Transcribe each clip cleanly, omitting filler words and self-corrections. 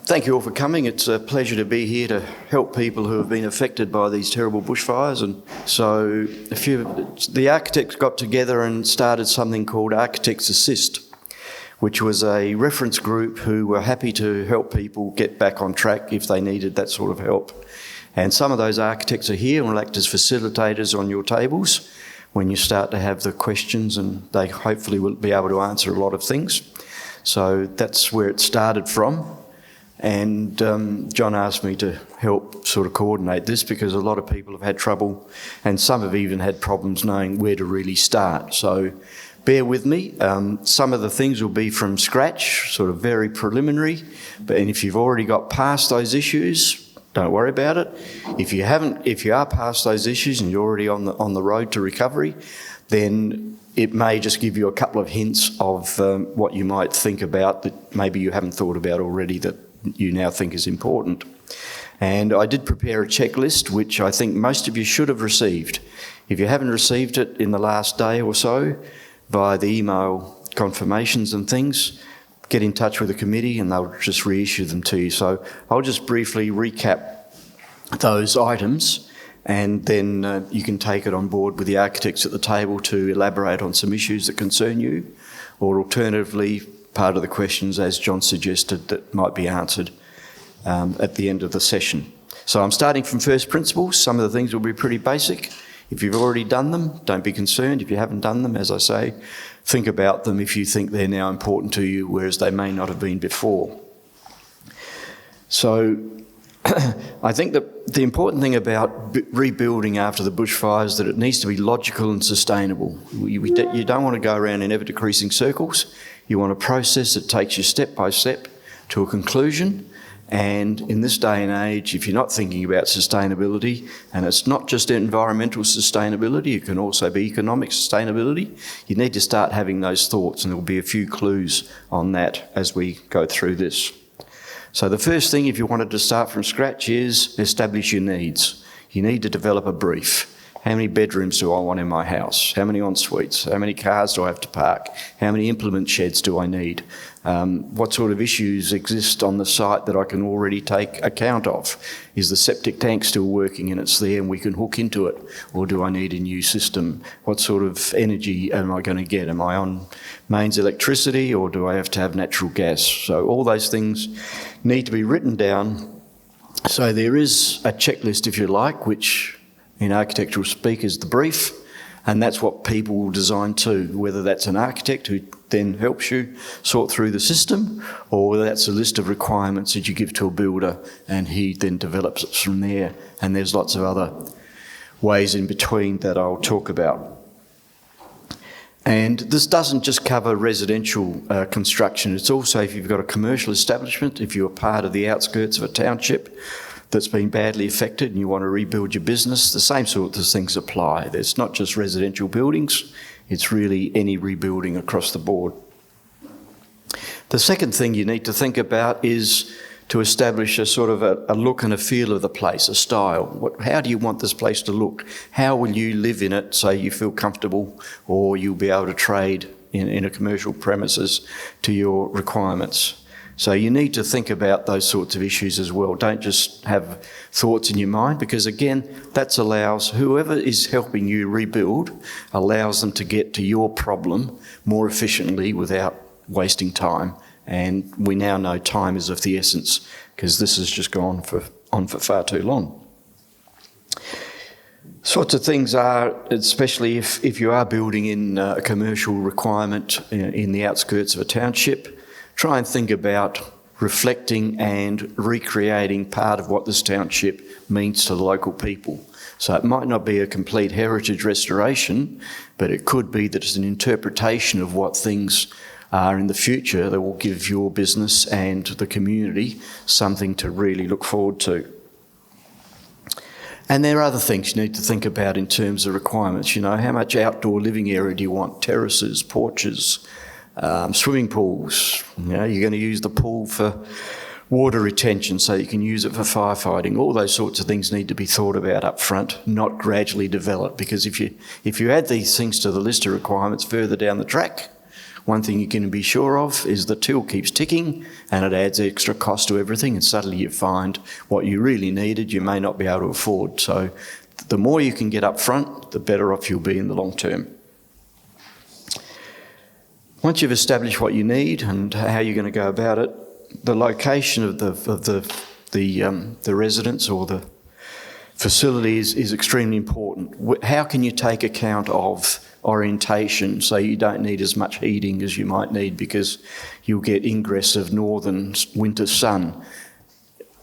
Thank you all for coming. It's a pleasure to be here to help people who have been affected by these terrible bushfires. And so the architects got together and started something called Architects Assist, which was a reference group who were happy to help people get back on track if they needed that sort of help. And some of those architects are here and will act as facilitators on your tables when you start to have the questions, and they hopefully will be able to answer a lot of things. So that's where it started from. And John asked me to help sort of coordinate this because a lot of people have had trouble, and some have even had problems knowing where to really start. So bear with me. Some of the things will be from scratch, sort of very preliminary, and if you've already got past those issues, don't worry about it. If you are past those issues and you're already on the road to recovery, then it may just give you a couple of hints of what you might think about that maybe you haven't thought about already that you now think is important. And I did prepare a checklist, which I think most of you should have received. If you haven't received it in the last day or so, via the email confirmations and things, get in touch with the committee and they'll just reissue them to you. So I'll just briefly recap those items, and then you can take it on board with the architects at the table to elaborate on some issues that concern you, or alternatively, part of the questions, as John suggested, that might be answered at the end of the session. So I'm starting from first principles. Some of the things will be pretty basic. If you've already done them, don't be concerned. If you haven't done them, as I say, think about them if you think they're now important to you, whereas they may not have been before. So I think that the important thing about rebuilding after the bushfires is that it needs to be logical and sustainable. You don't want to go around in ever-decreasing circles. You want a process that takes you step by step to a conclusion. And in this day and age, if you're not thinking about sustainability, and it's not just environmental sustainability, it can also be economic sustainability, you need to start having those thoughts, and there will be a few clues on that as we go through this. So the first thing, if you wanted to start from scratch, is establish your needs. You need to develop a brief. How many bedrooms do I want in my house? How many en-suites? How many cars do I have to park? How many implement sheds do I need? What sort of issues exist on the site that I can already take account of? Is the septic tank still working and it's there and we can hook into it? Or do I need a new system? What sort of energy am I going to get? Am I on mains electricity, or do I have to have natural gas? So all those things need to be written down. So there is a checklist, if you like, which in architectural speak is the brief, and that's what people will design to, whether that's an architect who then helps you sort through the system, or whether that's a list of requirements that you give to a builder and he then develops it from there. And there's lots of other ways in between that I'll talk about. And this doesn't just cover residential construction, it's also if you've got a commercial establishment, if you're part of the outskirts of a township that's been badly affected and you want to rebuild your business, the same sort of things apply. There's not just residential buildings, it's really any rebuilding across the board. The second thing you need to think about is to establish a sort of a look and a feel of the place, a style. How do you want this place to look? How will you live in it so you feel comfortable, or you'll be able to trade in a commercial premises to your requirements? So you need to think about those sorts of issues as well. Don't just have thoughts in your mind, because again, that allows whoever is helping you rebuild, allows them to get to your problem more efficiently without wasting time. And we now know time is of the essence, because this has just gone on for far too long. Sorts of things are, especially if you are building in a commercial requirement in the outskirts of a township, try and think about reflecting and recreating part of what this township means to the local people. So it might not be a complete heritage restoration, but it could be that it's an interpretation of what things are in the future that will give your business and the community something to really look forward to. And there are other things you need to think about in terms of requirements. You know, how much outdoor living area do you want? Terraces, porches, swimming pools. You know, you're going to use the pool for water retention so you can use it for firefighting. All those sorts of things need to be thought about up front, not gradually developed, because if you add these things to the list of requirements further down the track, one thing you can be sure of is the till keeps ticking and it adds extra cost to everything, and suddenly you find what you really needed you may not be able to afford. So the more you can get up front, the better off you'll be in the long term. Once you've established what you need and how you're going to go about it, the location of the residence or the facilities is extremely important. How can you take account of orientation so you don't need as much heating as you might need because you'll get ingress of northern winter sun?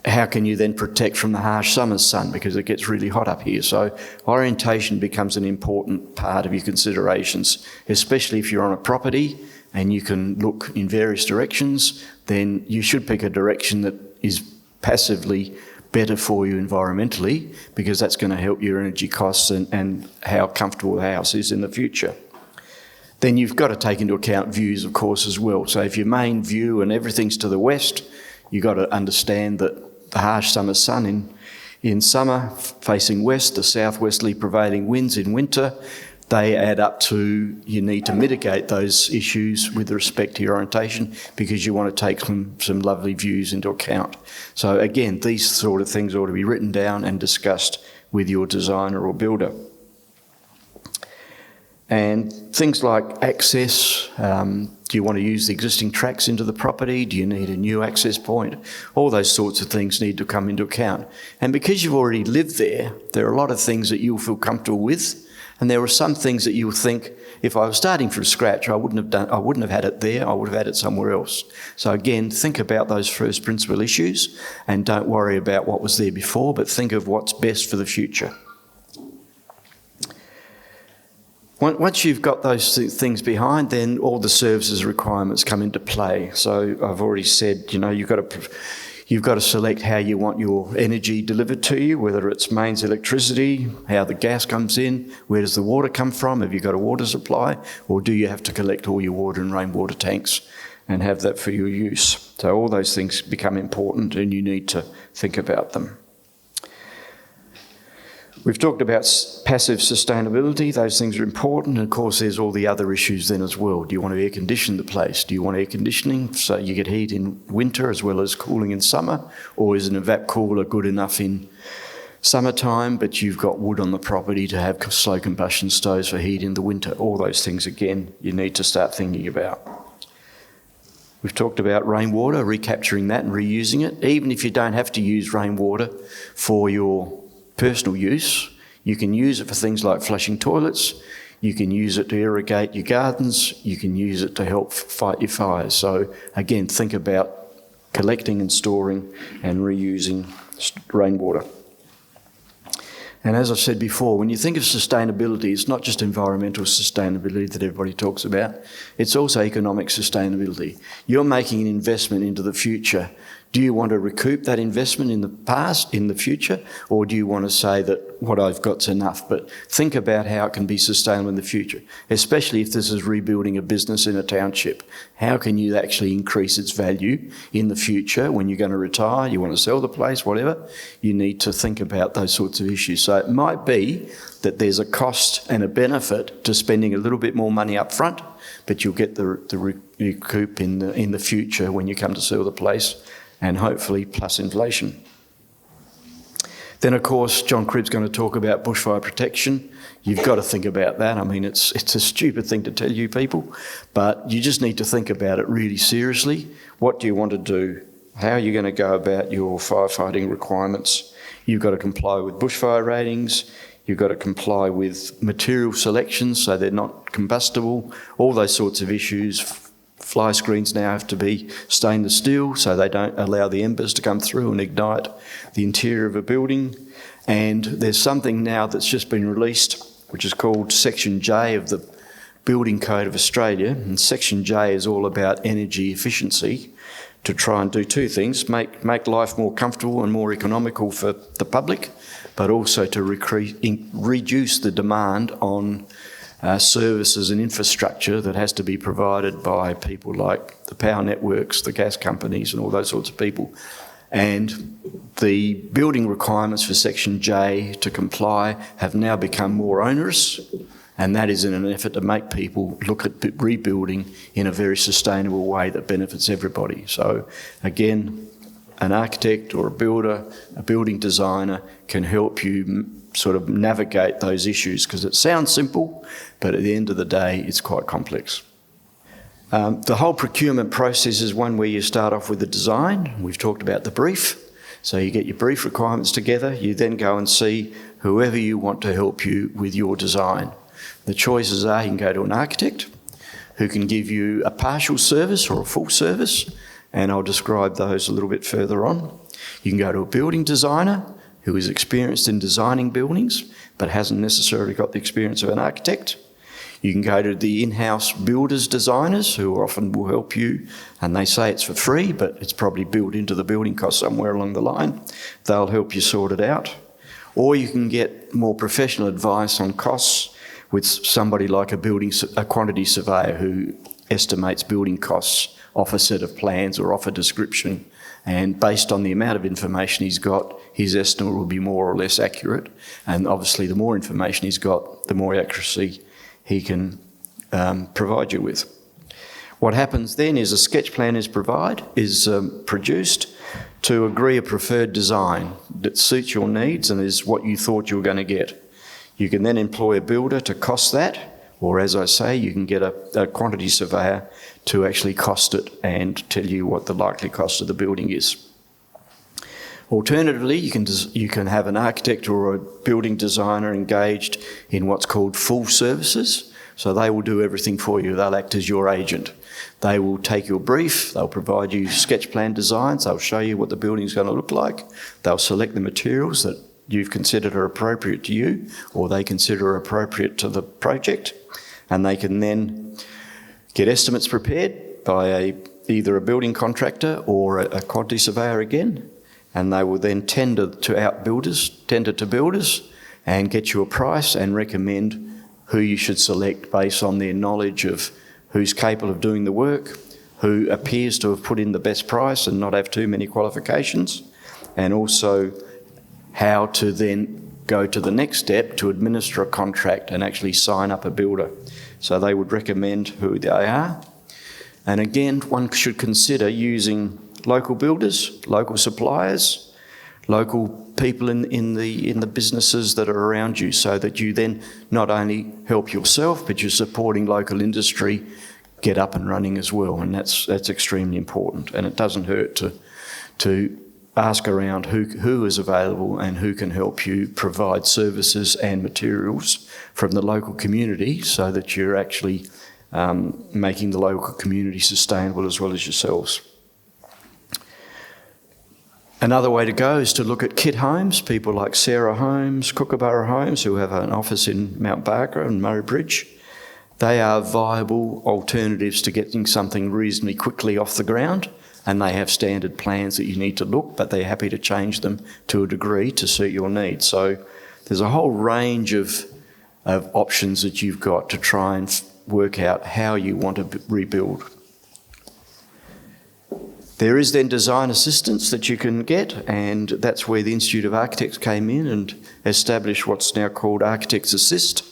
How can you then protect from the harsh summer sun because it gets really hot up here? So orientation becomes an important part of your considerations, especially if you're on a property and you can look in various directions. Then you should pick a direction that is passively better for you environmentally, because that's going to help your energy costs and how comfortable the house is in the future. Then you've got to take into account views, of course, as well. So if your main view and everything's to the west, you've got to understand that the harsh summer sun in summer facing west, the southwesterly prevailing winds in winter, they add up to, you need to mitigate those issues with respect to your orientation because you want to take some lovely views into account. So again, these sort of things ought to be written down and discussed with your designer or builder. And things like access, do you want to use the existing tracks into the property? Do you need a new access point? All those sorts of things need to come into account. And because you've already lived there, there are a lot of things that you'll feel comfortable with. And there are some things that you'll think, if I was starting from scratch, I wouldn't have had it there, I would have had it somewhere else. So again, think about those first principle issues and don't worry about what was there before, but think of what's best for the future. Once you've got those things behind, then all the services requirements come into play. So I've already said, you've got to select how you want your energy delivered to you, whether it's mains electricity, how the gas comes in, where does the water come from, have you got a water supply, or do you have to collect all your water in rainwater tanks and have that for your use? So all those things become important and you need to think about them. We've talked about passive sustainability. Those things are important. And of course, there's all the other issues then as well. Do you want to air condition the place? Do you want air conditioning so you get heat in winter as well as cooling in summer? Or is an evap cooler good enough in summertime, but you've got wood on the property to have slow combustion stoves for heat in the winter? All those things, again, you need to start thinking about. We've talked about rainwater, recapturing that and reusing it. Even if you don't have to use rainwater for your personal use, you can use it for things like flushing toilets, you can use it to irrigate your gardens, you can use it to help fight your fires. So again, think about collecting and storing and reusing rainwater. And as I've said before, when you think of sustainability, it's not just environmental sustainability that everybody talks about, it's also economic sustainability. You're making an investment into the future. Do you want to recoup that investment in the past, in the future, or do you want to say that what I've got's enough? But think about how it can be sustainable in the future, especially if this is rebuilding a business in a township. How can you actually increase its value in the future when you're going to retire, you want to sell the place, whatever? You need to think about those sorts of issues. So it might be that there's a cost and a benefit to spending a little bit more money up front, but you'll get the recoup in the future when you come to sell the place, and hopefully plus inflation. Then, of course, John Cribb's going to talk about bushfire protection. You've got to think about that. I mean, it's a stupid thing to tell you people, but you just need to think about it really seriously. What do you want to do? How are you going to go about your firefighting requirements? You've got to comply with bushfire ratings. You've got to comply with material selections so they're not combustible, all those sorts of issues. Fly screens now have to be stainless steel so they don't allow the embers to come through and ignite the interior of a building. And there's something now that's just been released which is called Section J of the Building Code of Australia. And Section J is all about energy efficiency to try and do two things: make life more comfortable and more economical for the public, but also to reduce the demand on services and infrastructure that has to be provided by people like the power networks, the gas companies and all those sorts of people. And the building requirements for Section J to comply have now become more onerous And that is in an effort to make people look at rebuilding in a very sustainable way that benefits everybody. So again, an architect or a builder, a building designer can help you sort of navigate those issues, because it sounds simple, but at the end of the day, it's quite complex. The whole procurement process is one where you start off with the design. We've talked about the brief. So you get your brief requirements together. You then go and see whoever you want to help you with your design. The choices are you can go to an architect who can give you a partial service or a full service, and I'll describe those a little bit further on. You can go to a building designer who is experienced in designing buildings but hasn't necessarily got the experience of an architect. You can go to the in-house builders designers who often will help you, and they say it's for free, but it's probably built into the building cost somewhere along the line. They'll help you sort it out. Or you can get more professional advice on costs with somebody like a quantity surveyor who estimates building costs off a set of plans or off a description, and based on the amount of information he's got, his estimate will be more or less accurate. And obviously the more information he's got, the more accuracy he can provide you with. What happens then is a sketch plan is produced to agree a preferred design that suits your needs and is what you thought you were going to get. You can then employ a builder to cost that, or as I say, you can get a quantity surveyor to actually cost it and tell you what the likely cost of the building is. Alternatively, you can have an architect or a building designer engaged in what's called full services. So they will do everything for you. They'll act as your agent. They will take your brief, they'll provide you sketch plan designs, they'll show you what the building's going to look like, they'll select the materials that you've considered are appropriate to you or they consider are appropriate to the project, and they can then get estimates prepared by either a building contractor or a quantity surveyor again, and they will then tender to builders and get you a price and recommend who you should select based on their knowledge of who's capable of doing the work, who appears to have put in the best price and not have too many qualifications, and also how to then go to the next step to administer a contract and actually sign up a builder. So they would recommend who they are. And again, one should consider using local builders, local suppliers, local people in the businesses that are around you, so that you then not only help yourself, but you're supporting local industry get up and running as well. And that's extremely important. And it doesn't hurt to ask around who is available and who can help you provide services and materials from the local community, so that you're actually making the local community sustainable as well as yourselves. Another way to go is to look at kit homes, people like Sarah Homes, Kookaburra Homes, who have an office in Mount Barker and Murray Bridge. They are viable alternatives to getting something reasonably quickly off the ground, and they have standard plans that you need to look, but they're happy to change them to a degree to suit your needs. So there's a whole range of options that you've got to try and work out how you want to rebuild. There is then design assistance that you can get, and that's where the Institute of Architects came in and established what's now called Architects Assist,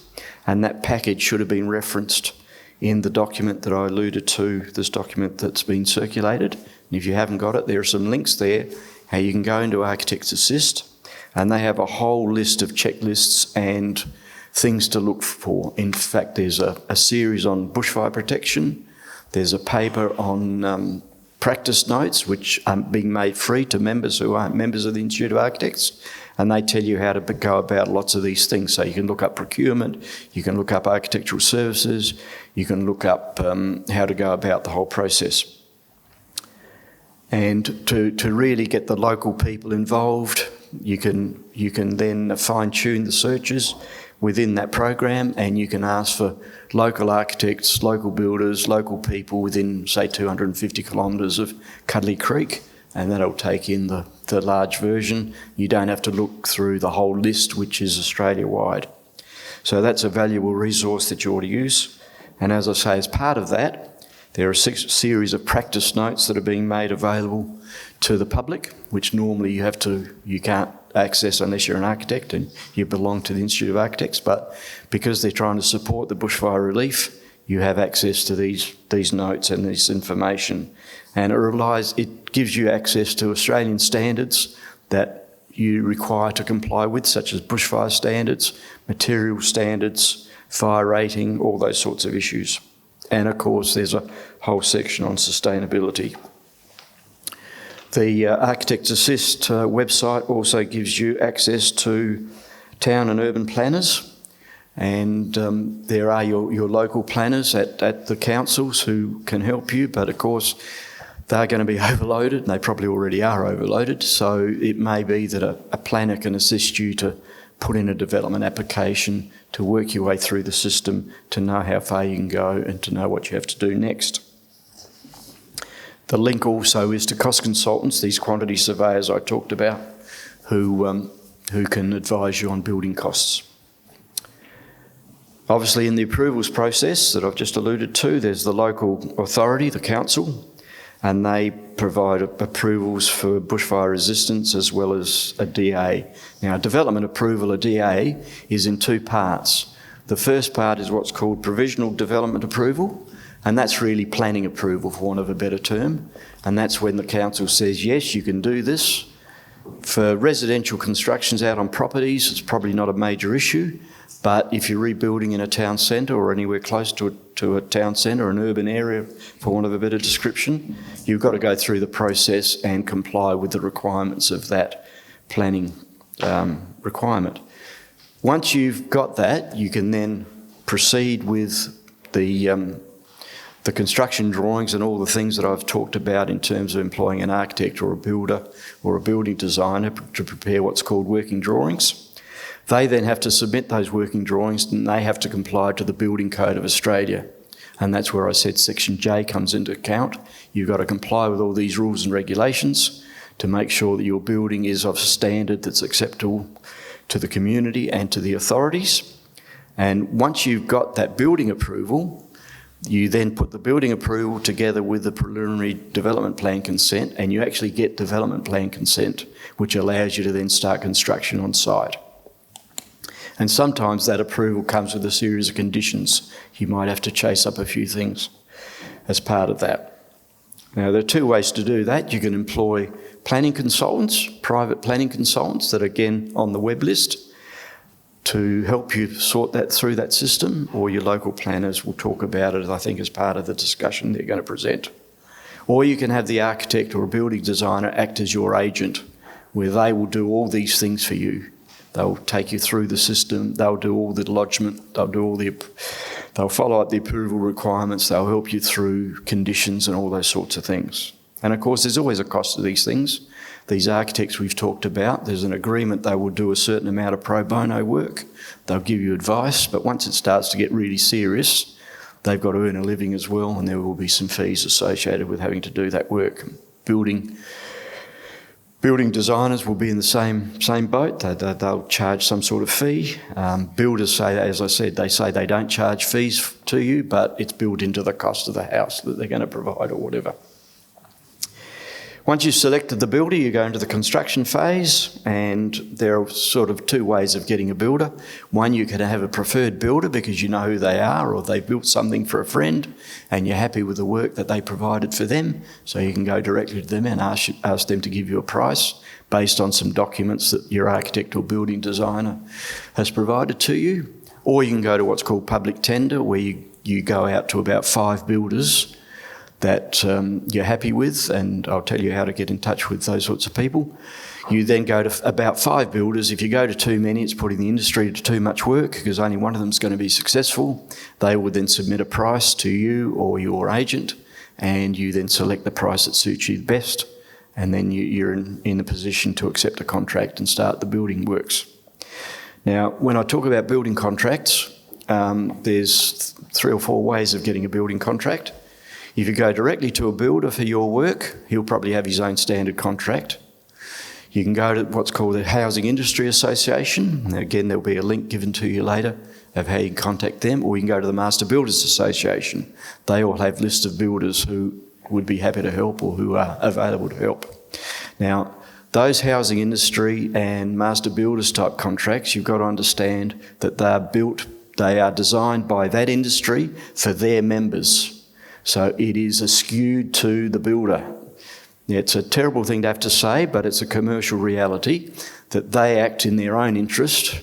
and that package should have been referenced in the document that I alluded to, this document that's been circulated. And if you haven't got it, there are some links there how you can go into Architects Assist, and they have a whole list of checklists and things to look for. In fact, there's a series on bushfire protection, there's a paper on practice notes, which are being made free to members who aren't members of the Institute of Architects, and they tell you how to go about lots of these things. So you can look up procurement, you can look up architectural services, you can look up how to go about the whole process. And to really get the local people involved, you can then fine-tune the searches within that program, and you can ask for local architects, local builders, local people within, say, 250 kilometres of Cuddly Creek, and that'll take in the large version. You don't have to look through the whole list, which is Australia-wide. So that's a valuable resource that you ought to use. And as I say, as part of that, there are a series of practice notes that are being made available to the public, which normally you can't access unless you're an architect and you belong to the Institute of Architects, but because they're trying to support the bushfire relief, you have access to these notes and this information. And it gives you access to Australian standards that you require to comply with, such as bushfire standards, material standards, fire rating, all those sorts of issues. And of course, there's a whole section on sustainability. The Architects Assist website also gives you access to town and urban planners, and there are your local planners at the councils who can help you, but of course they're going to be overloaded, and they probably already are overloaded, so it may be that a planner can assist you to put in a development application, to work your way through the system, to know how far you can go and to know what you have to do next. The link also is to cost consultants, these quantity surveyors I talked about, who can advise you on building costs. Obviously, in the approvals process that I've just alluded to, there's the local authority, the council, and they provide approvals for bushfire resistance as well as a DA. Now, a development approval, a DA, is in two parts. The first part is what's called provisional development approval, and that's really planning approval, for want of a better term, and that's when the council says, yes, you can do this. For residential constructions out on properties, it's probably not a major issue, but if you're rebuilding in a town centre or anywhere close to a town centre, an urban area, for want of a better description, you've got to go through the process and comply with the requirements of that planning requirement. Once you've got that, you can then proceed with the construction drawings and all the things that I've talked about in terms of employing an architect or a builder or a building designer to prepare what's called working drawings. They then have to submit those working drawings and they have to comply to the Building Code of Australia. And that's where I said Section J comes into account. You've got to comply with all these rules and regulations to make sure that your building is of a standard that's acceptable to the community and to the authorities. And once you've got that building approval, you then put the building approval together with the preliminary development plan consent, and you actually get development plan consent, which allows you to then start construction on site. And sometimes that approval comes with a series of conditions. You might have to chase up a few things as part of that. Now, there are two ways to do that. You can employ planning consultants, private planning consultants that are, again, on the web list to help you sort that through that system, or your local planners will talk about it, I think, as part of the discussion they're going to present. Or you can have the architect or a building designer act as your agent, where they will do all these things for you. They'll take you through the system, they'll do all the lodgement, they'll follow up the approval requirements, they'll help you through conditions and all those sorts of things. And of course, there's always a cost to these things. These architects we've talked about, there's an agreement they will do a certain amount of pro bono work. They'll give you advice, but once it starts to get really serious, they've got to earn a living as well, and there will be some fees associated with having to do that work. Building designers will be in the same boat. They'll charge some sort of fee. Builders say, as I said, they say they don't charge fees to you, but it's built into the cost of the house that they're going to provide or whatever. Once you've selected the builder, you go into the construction phase, and there are sort of two ways of getting a builder. One, you can have a preferred builder because you know who they are, or they built something for a friend and you're happy with the work that they provided for them, so you can go directly to them and ask them to give you a price based on some documents that your architect or building designer has provided to you. Or you can go to what's called public tender, where you go out to about 5 builders that you're happy with, and I'll tell you how to get in touch with those sorts of people. You then go to about 5 builders. If you go to too many, it's putting the industry to too much work because only one of them is going to be successful. They will then submit a price to you or your agent, and you then select the price that suits you best, and then you're in a position to accept a contract and start the building works. Now, when I talk about building contracts, there's 3 or 4 ways of getting a building contract. If you go directly to a builder for your work, he'll probably have his own standard contract. You can go to what's called the Housing Industry Association. Now, again, there'll be a link given to you later of how you can contact them, or you can go to the Master Builders Association. They all have lists of builders who would be happy to help or who are available to help. Now, Those housing industry and master builders type contracts, you've got to understand that they are designed by that industry for their members. So it is skewed to the builder. It's a terrible thing to have to say, but it's a commercial reality that they act in their own interest.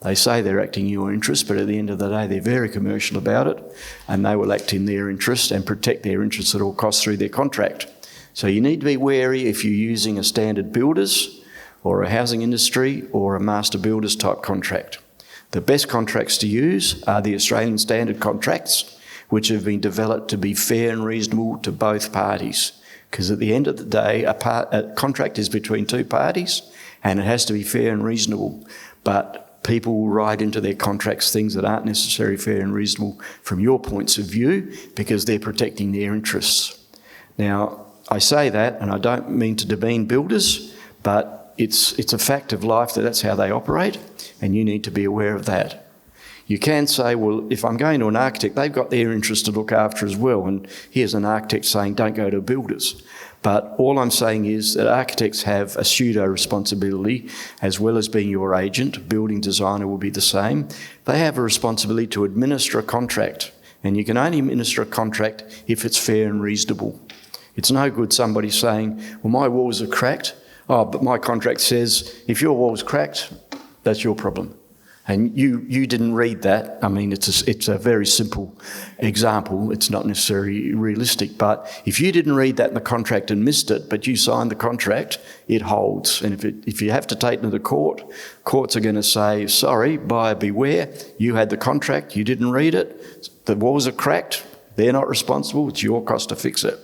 They say they're acting in your interest, but at the end of the day, they're very commercial about it, and they will act in their interest and protect their interests at all costs through their contract. So you need to be wary if you're using a standard builders or a housing industry or a master builders type contract. The best contracts to use are the Australian standard contracts, which have been developed to be fair and reasonable to both parties. Because at the end of the day, a contract is between two parties and it has to be fair and reasonable. But people will write into their contracts things that aren't necessarily fair and reasonable from your points of view because they're protecting their interests. Now, I say that, and I don't mean to demean builders, but it's a fact of life that that's how they operate, and you need to be aware of that. You can say, well, if I'm going to an architect, they've got their interest to look after as well, and here's an architect saying don't go to builders. But all I'm saying is that architects have a pseudo responsibility as well as being your agent. Building designer will be the same. They have a responsibility to administer a contract, and you can only administer a contract if it's fair and reasonable. It's no good somebody saying, well, my walls are cracked. Oh, but my contract says if your wall's cracked, that's your problem. And you didn't read that. I mean, it's a very simple example. It's not necessarily realistic. But if you didn't read that in the contract and missed it, but you signed the contract, it holds. And if you have to take it to the courts are going to say, sorry, buyer beware, you had the contract, you didn't read it, the walls are cracked, they're not responsible, it's your cost to fix it.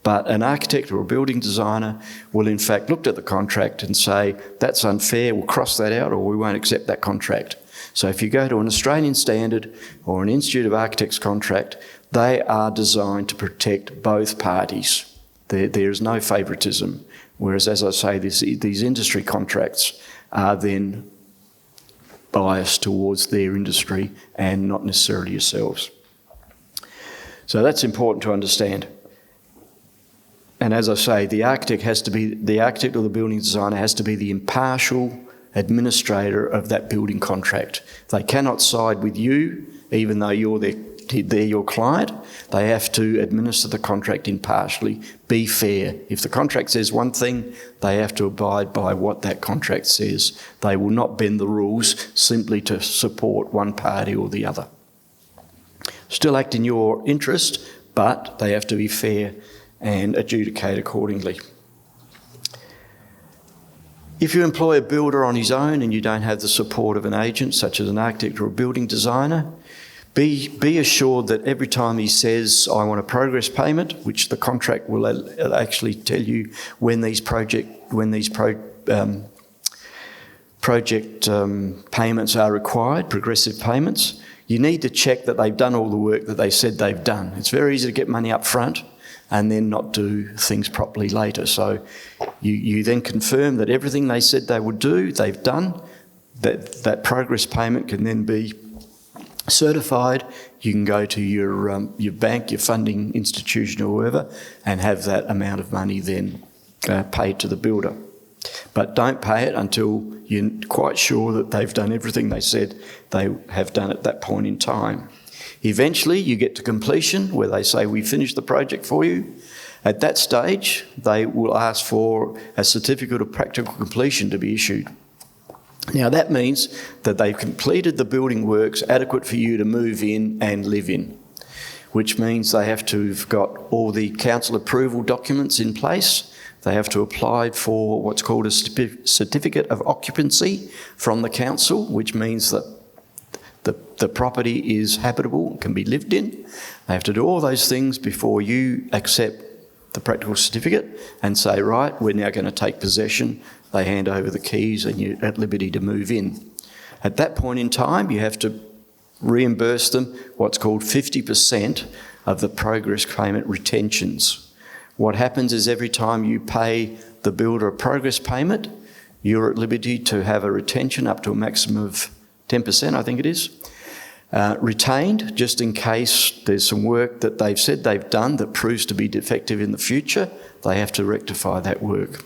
But an architect or a building designer will in fact look at the contract and say, that's unfair, we'll cross that out or we won't accept that contract. So if you go to an Australian standard or an Institute of Architects contract, they are designed to protect both parties. There is no favouritism. Whereas, as I say, these industry contracts are then biased towards their industry and not necessarily yourselves. So that's important to understand. And as I say, the architect or the building designer has to be the impartial administrator of that building contract. They cannot side with you, even though they're your client. They have to administer the contract impartially, be fair. If the contract says one thing, they have to abide by what that contract says. They will not bend the rules simply to support one party or the other. Still act in your interest, but they have to be fair and adjudicate accordingly. If you employ a builder on his own and you don't have the support of an agent, such as an architect or a building designer, be assured that every time he says, I want a progress payment, which the contract will actually tell you when these project payments are required, progressive payments, you need to check that they've done all the work that they said they've done. It's very easy to get money up front and then not do things properly later. So you then confirm that everything they said they would do, they've done. That progress payment can then be certified. You can go to your bank, your funding institution or whoever, and have that amount of money then paid to the builder. But don't pay it until you're quite sure that they've done everything they said they have done at that point in time. Eventually, you get to completion where they say, we finished the project for you. At that stage, they will ask for a certificate of practical completion to be issued. Now, that means that they've completed the building works adequate for you to move in and live in, which means they have to have got all the council approval documents in place. They have to apply for what's called a certificate of occupancy from the council, which means that the property is habitable, can be lived in. They have to do all those things before you accept the practical certificate and say, right, we're now going to take possession. They hand over the keys and you're at liberty to move in. At that point in time, you have to reimburse them what's called 50% of the progress payment retentions. What happens is every time you pay the builder a progress payment, you're at liberty to have a retention up to a maximum of 10%, I think it is, retained just in case there's some work that they've said they've done that proves to be defective in the future. They have to rectify that work.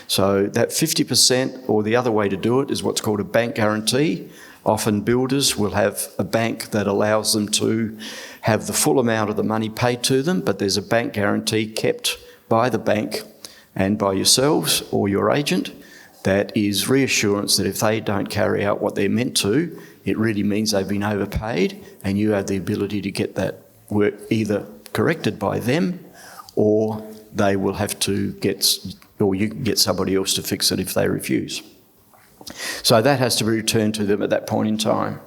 So that 50%, or the other way to do it, is what's called a bank guarantee. Often builders will have a bank that allows them to have the full amount of the money paid to them, but there's a bank guarantee kept by the bank and by yourselves or your agent that is reassurance that if they don't carry out what they're meant to, it really means they've been overpaid, and you have the ability to get that work either corrected by them, or they will have to or you can get somebody else to fix it if they refuse. So that has to be returned to them at that point in time.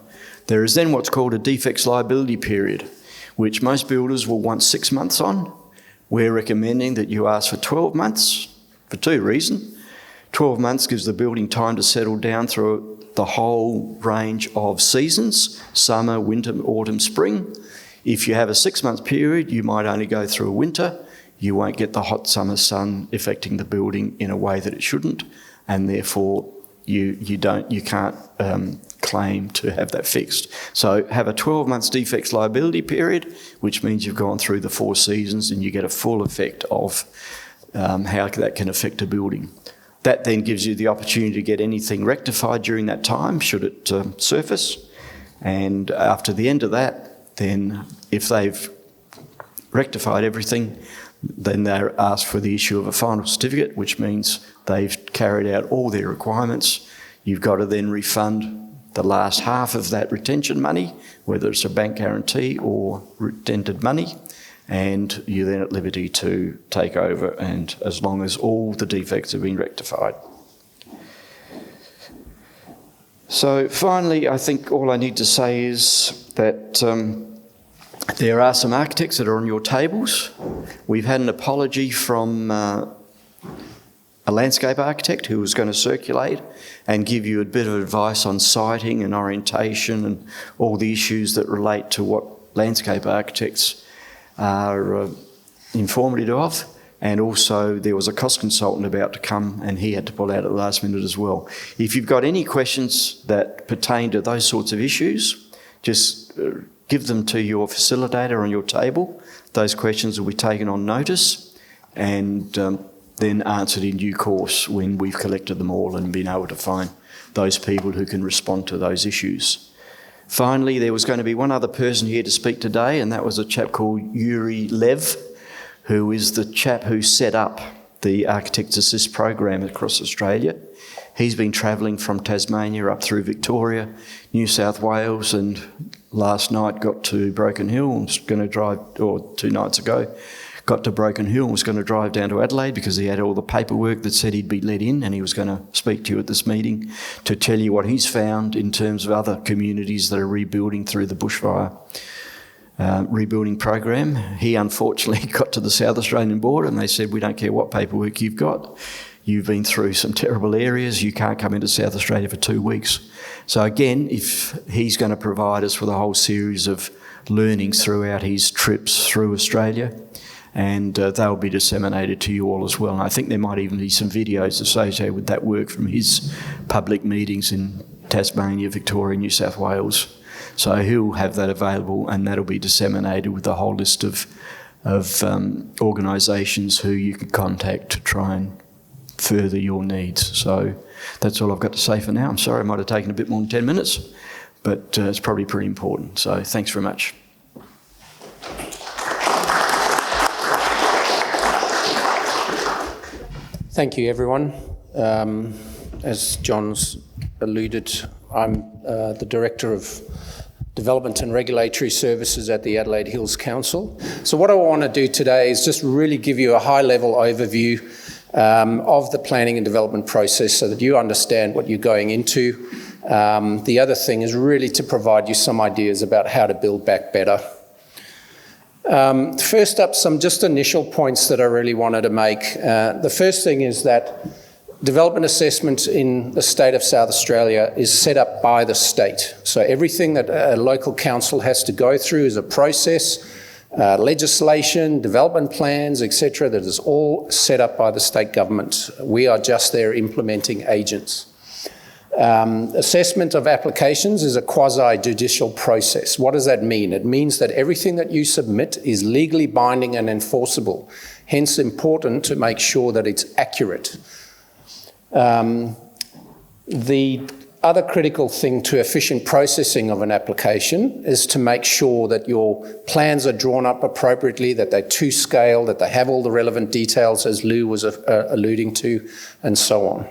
There is then what's called a defects liability period, which most builders will want 6 months on. We're recommending that you ask for 12 months for two reasons. 12 months gives the building time to settle down through the whole range of seasons: summer, winter, autumn, spring. If you have a 6-month period, you might only go through a winter. You won't get the hot summer sun affecting the building in a way that it shouldn't, and therefore you can't claim to have that fixed. So have a 12 months defects liability period, which means you've gone through the 4 seasons and you get a full effect of how that can affect a building. That then gives you the opportunity to get anything rectified during that time, should it surface. And after the end of that, then if they've rectified everything, then they're asked for the issue of a final certificate, which means they've carried out all their requirements. You've got to then refund the last half of that retention money, whether it's a bank guarantee or retented money, and you're then at liberty to take over, and as long as all the defects have been rectified. So finally, I think all I need to say is that there are some architects that are on your tables. We've had an apology from a landscape architect who was going to circulate and give you a bit of advice on siting and orientation and all the issues that relate to what landscape architects are informative of. And also there was a cost consultant about to come and he had to pull out at the last minute as well. If you've got any questions that pertain to those sorts of issues, just give them to your facilitator on your table. Those questions will be taken on notice and then answered in due course when we've collected them all and been able to find those people who can respond to those issues. Finally, there was going to be one other person here to speak today, and that was a chap called Yuri Lev, who is the chap who set up the Architects Assist program across Australia. He's been travelling from Tasmania up through Victoria, New South Wales, and last night got to Broken Hill and was going to drive, or 2 nights ago, got to Broken Hill and was going to drive down to Adelaide because he had all the paperwork that said he'd be let in, and he was going to speak to you at this meeting to tell you what he's found in terms of other communities that are rebuilding through the bushfire rebuilding program. He unfortunately got to the South Australian border and they said, we don't care what paperwork you've got. You've been through some terrible areas. You can't come into South Australia for 2 weeks. So again, if he's going to provide us with a whole series of learnings throughout his trips through Australia, and they'll be disseminated to you all as well. And I think there might even be some videos associated with that work from his public meetings in Tasmania, Victoria, New South Wales. So he'll have that available, and that'll be disseminated with a whole list of organisations who you can contact to try and further your needs. So that's all I've got to say for now. I'm sorry I might have taken a bit more than 10 minutes, but it's probably pretty important. So thanks very much. Thank you, everyone. As John's alluded, I'm the Director of Development and Regulatory Services at the Adelaide Hills Council. So what I want to do today is just really give you a high-level overview of the planning and development process so that you understand what you're going into. The other thing is really to provide you some ideas about how to build back better. First up, some just initial points that I really wanted to make. The first thing is that development assessment in the state of South Australia is set up by the state. So everything that a local council has to go through is a process, legislation, development plans, etc., that is all set up by the state government. We are just their implementing agents. Assessment of applications is a quasi-judicial process. What does that mean? It means that everything that you submit is legally binding and enforceable, hence important to make sure that it's accurate. The other critical thing to efficient processing of an application is to make sure that your plans are drawn up appropriately, that they're to scale, that they have all the relevant details, as Lou was alluding to, and so on.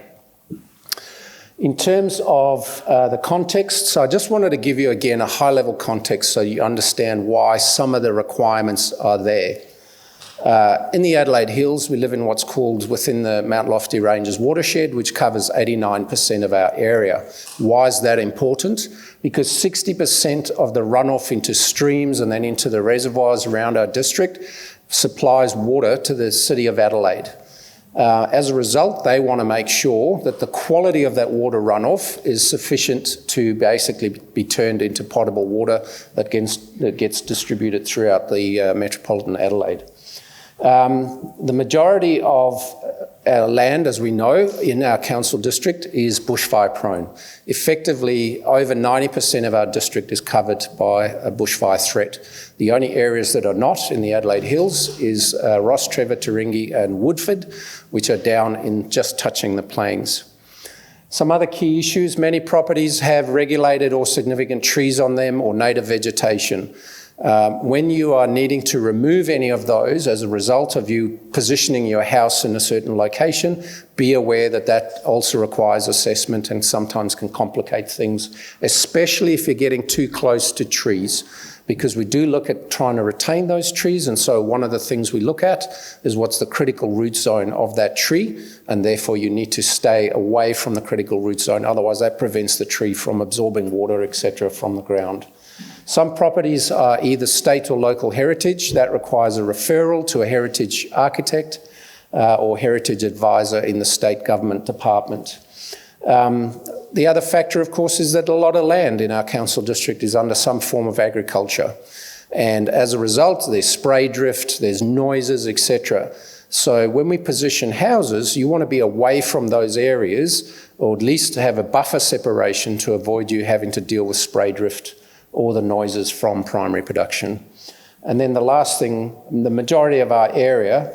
In terms of the context, so I just wanted to give you again a high-level context so you understand why some of the requirements are there. In the Adelaide Hills, we live in what's called within the Mount Lofty Ranges watershed, which covers 89% of our area. Why is that important? Because 60% of the runoff into streams and then into the reservoirs around our district supplies water to the city of Adelaide. As a result, they want to make sure that the quality of that water runoff is sufficient to basically be turned into potable water that gets distributed throughout the metropolitan Adelaide. The majority of our land, as we know, in our council district is bushfire prone. Effectively, over 90% of our district is covered by a bushfire threat. The only areas that are not in the Adelaide Hills is Ross, Trevor, Turingi and Woodford, which are down in just touching the plains. Some other key issues: many properties have regulated or significant trees on them or native vegetation. When you are needing to remove any of those as a result of you positioning your house in a certain location, be aware that that also requires assessment and sometimes can complicate things, especially if you're getting too close to trees, because we do look at trying to retain those trees. And so one of the things we look at is what's the critical root zone of that tree, and therefore you need to stay away from the critical root zone. Otherwise, that prevents the tree from absorbing water, etc., from the ground. Some properties are either state or local heritage. That requires a referral to a heritage architect or heritage advisor in the state government department. The other factor, of course, is that a lot of land in our council district is under some form of agriculture. And as a result, there's spray drift, there's noises, etc. So when we position houses, you want to be away from those areas, or at least have a buffer separation to avoid you having to deal with spray drift or the noises from primary production. And then the last thing, the majority of our area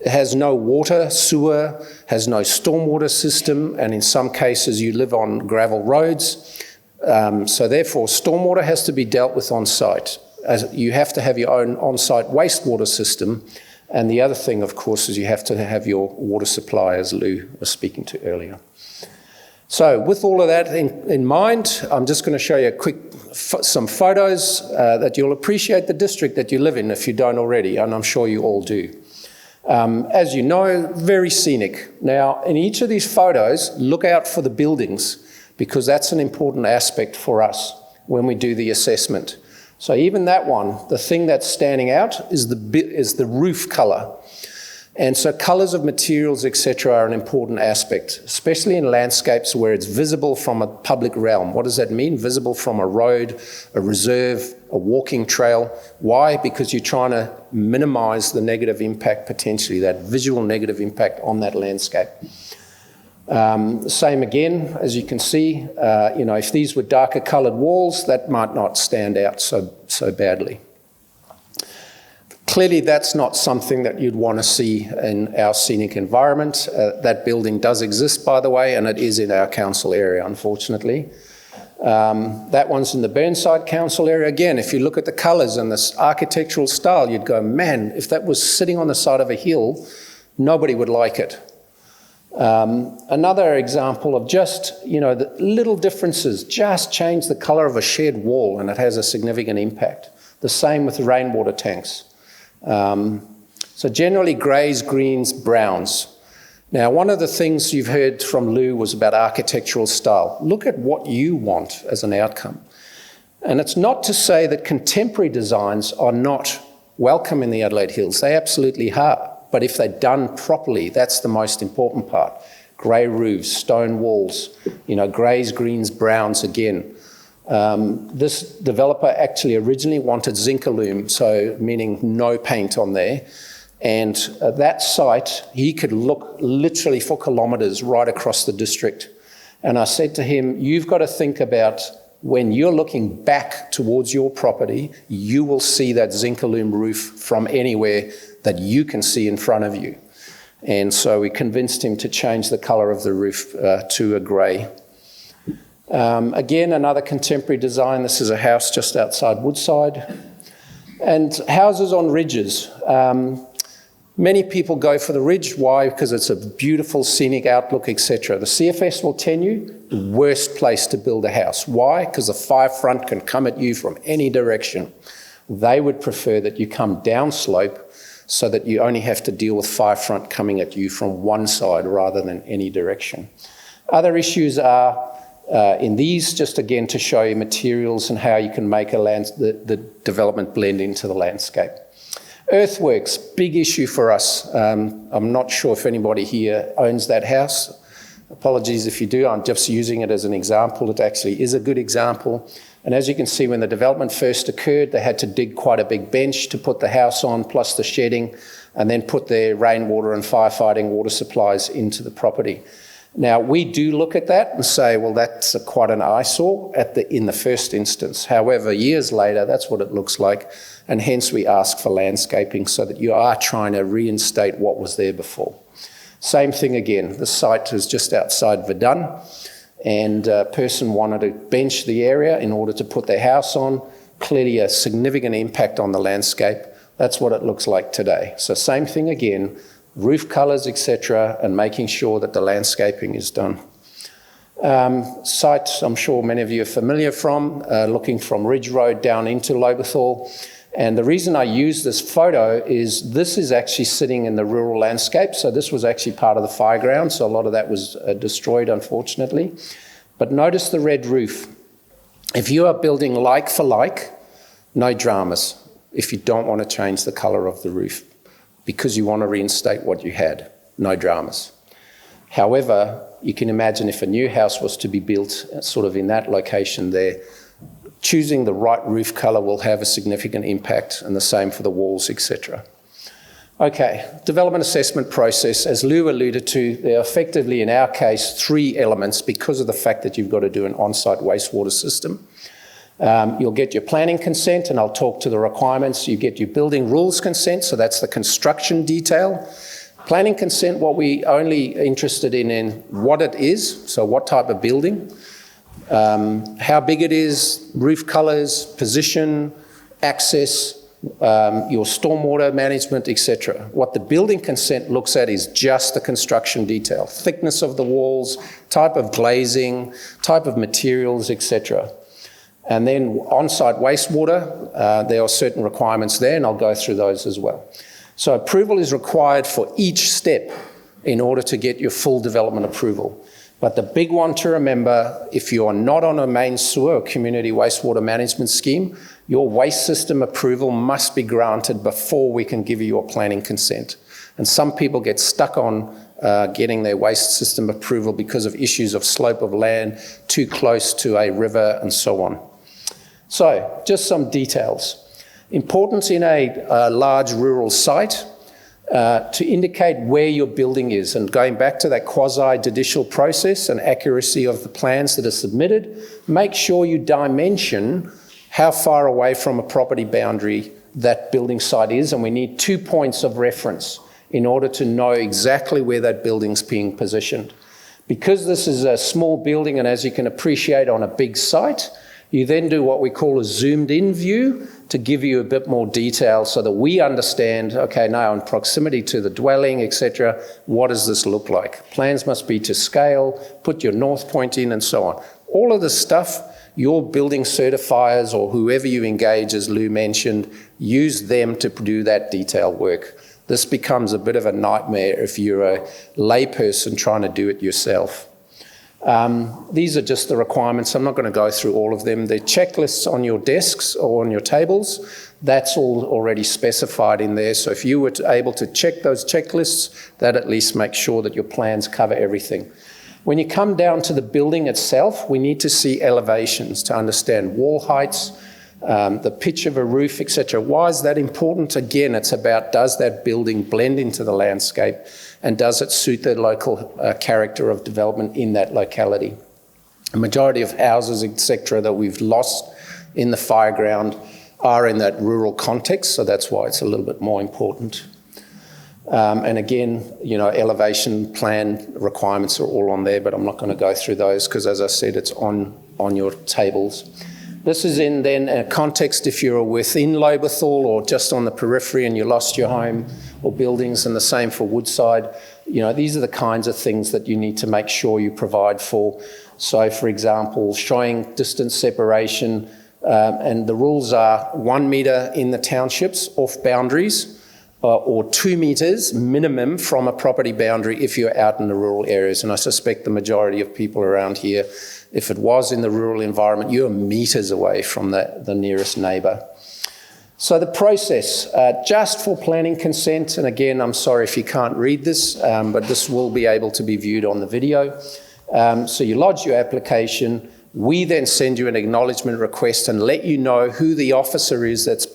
has no water, sewer, has no stormwater system, and in some cases you live on gravel roads. So therefore, stormwater has to be dealt with on site. As you have to have your own on-site wastewater system. And the other thing, of course, is you have to have your water supply, as Lou was speaking to earlier. So with all of that in mind, I'm just going to show you some photos that you'll appreciate the district that you live in if you don't already, and I'm sure you all do. As you know, very scenic. Now, in each of these photos, look out for the buildings, because that's an important aspect for us when we do the assessment. So even that one, the thing that's standing out is the roof colour. And so colours of materials, etc., are an important aspect, especially in landscapes where it's visible from a public realm. What does that mean? Visible from a road, a reserve, a walking trail. Why? Because you're trying to minimise the negative impact, potentially, that visual negative impact on that landscape. Same again, as you can see, if these were darker coloured walls, that might not stand out so badly. Clearly, that's not something that you'd want to see in our scenic environment. That building does exist, by the way, and it is in our council area, unfortunately. That one's in the Burnside Council area. Again, if you look at the colours and this architectural style, you'd go, man, if that was sitting on the side of a hill, nobody would like it. Another example of just, the little differences, just change the colour of a shed wall and it has a significant impact. The same with the rainwater tanks. So generally greys, greens, browns. Now, one of the things you've heard from Lou was about architectural style. Look at what you want as an outcome. And it's not to say that contemporary designs are not welcome in the Adelaide Hills. They absolutely are. But if they're done properly, that's the most important part. Grey roofs, stone walls, greys, greens, browns again. This developer actually originally wanted Zincalume, so meaning no paint on there. And at that site, he could look literally for kilometres right across the district. And I said to him, you've got to think about when you're looking back towards your property, you will see that Zincalume roof from anywhere that you can see in front of you. And so we convinced him to change the colour of the roof to a grey. Again, another contemporary design. This is a house just outside Woodside. And houses on ridges. Many people go for the ridge. Why? Because it's a beautiful scenic outlook, etc. The CFS will tell you the worst place to build a house. Why? Because the fire front can come at you from any direction. They would prefer that you come downslope so that you only have to deal with fire front coming at you from one side rather than any direction. Other issues are in these, just again to show you materials and how you can make the development blend into the landscape. Earthworks, big issue for us. I'm not sure if anybody here owns that house. Apologies if you do, I'm just using it as an example. It actually is a good example. And as you can see, when the development first occurred, they had to dig quite a big bench to put the house on, plus the shedding, and then put their rainwater and firefighting water supplies into the property. Now, we do look at that and say, well, that's quite an eyesore in the first instance. However, years later, that's what it looks like, and hence we ask for landscaping so that you are trying to reinstate what was there before. Same thing again, the site is just outside Verdun, and a person wanted to bench the area in order to put their house on. Clearly a significant impact on the landscape. That's what it looks like today. So same thing again, roof colours, etc., and making sure that the landscaping is done. Site, I'm sure many of you are familiar from, looking from Ridge Road down into Lobethal. And the reason I use this photo is this is actually sitting in the rural landscape. So this was actually part of the fire ground. So a lot of that was destroyed, unfortunately. But notice the red roof. If you are building like for like, no dramas if you don't want to change the colour of the roof because you want to reinstate what you had, no dramas. However, you can imagine if a new house was to be built sort of in that location there, choosing the right roof colour will have a significant impact, and the same for the walls, etc. Okay, development assessment process. As Lou alluded to, there are effectively, in our case, 3 elements because of the fact that you've got to do an on-site wastewater system. You'll get your planning consent, and I'll talk to the requirements. You get your building rules consent, so that's the construction detail. Planning consent, what we only interested in what it is, so what type of building, how big it is, roof colours, position, access, your stormwater management, etc. What the building consent looks at is just the construction detail, thickness of the walls, type of glazing, type of materials, etc. And then on-site wastewater, there are certain requirements there, and I'll go through those as well. So approval is required for each step in order to get your full development approval. But the big one to remember, if you are not on a main sewer or community wastewater management scheme, your waste system approval must be granted before we can give you your planning consent. And some people get stuck on getting their waste system approval because of issues of slope of land, too close to a river, and so on. So, just some details. Importance in a large rural site to indicate where your building is. And going back to that quasi-judicial process and accuracy of the plans that are submitted, make sure you dimension how far away from a property boundary that building site is. And we need 2 points of reference in order to know exactly where that building's being positioned. Because this is a small building, and as you can appreciate on a big site, you then do what we call a zoomed in view to give you a bit more detail so that we understand, okay, now in proximity to the dwelling, etc., what does this look like? Plans must be to scale, put your north point in, and so on. All of this stuff, your building certifiers or whoever you engage, as Lou mentioned, use them to do that detail work. This becomes a bit of a nightmare if you're a layperson trying to do it yourself. These are just the requirements. I'm not going to go through all of them. The checklists on your desks or on your tables, that's all already specified in there. So if you were able to check those checklists, that at least makes sure that your plans cover everything. When you come down to the building itself, we need to see elevations to understand wall heights, the pitch of a roof, etc. Why is that important? Again, it's about, does that building blend into the landscape, and does it suit the local character of development in that locality? A majority of houses, etc., that we've lost in the fireground are in that rural context, so that's why it's a little bit more important. And again, elevation plan requirements are all on there, but I'm not going to go through those because, as I said, it's on your tables. This is in then a context if you're within Lobethal or just on the periphery and you lost your home or buildings, and the same for Woodside. These are the kinds of things that you need to make sure you provide for. So, for example, showing distance separation, and the rules are 1 metre in the townships off boundaries, or 2 metres minimum from a property boundary if you're out in the rural areas. And I suspect the majority of people around here, if it was in the rural environment, you're metres away from the nearest neighbour. So the process, just for planning consent, and again, I'm sorry if you can't read this, but this will be able to be viewed on the video. So you lodge your application. We then send you an acknowledgement request and let you know who the officer is that's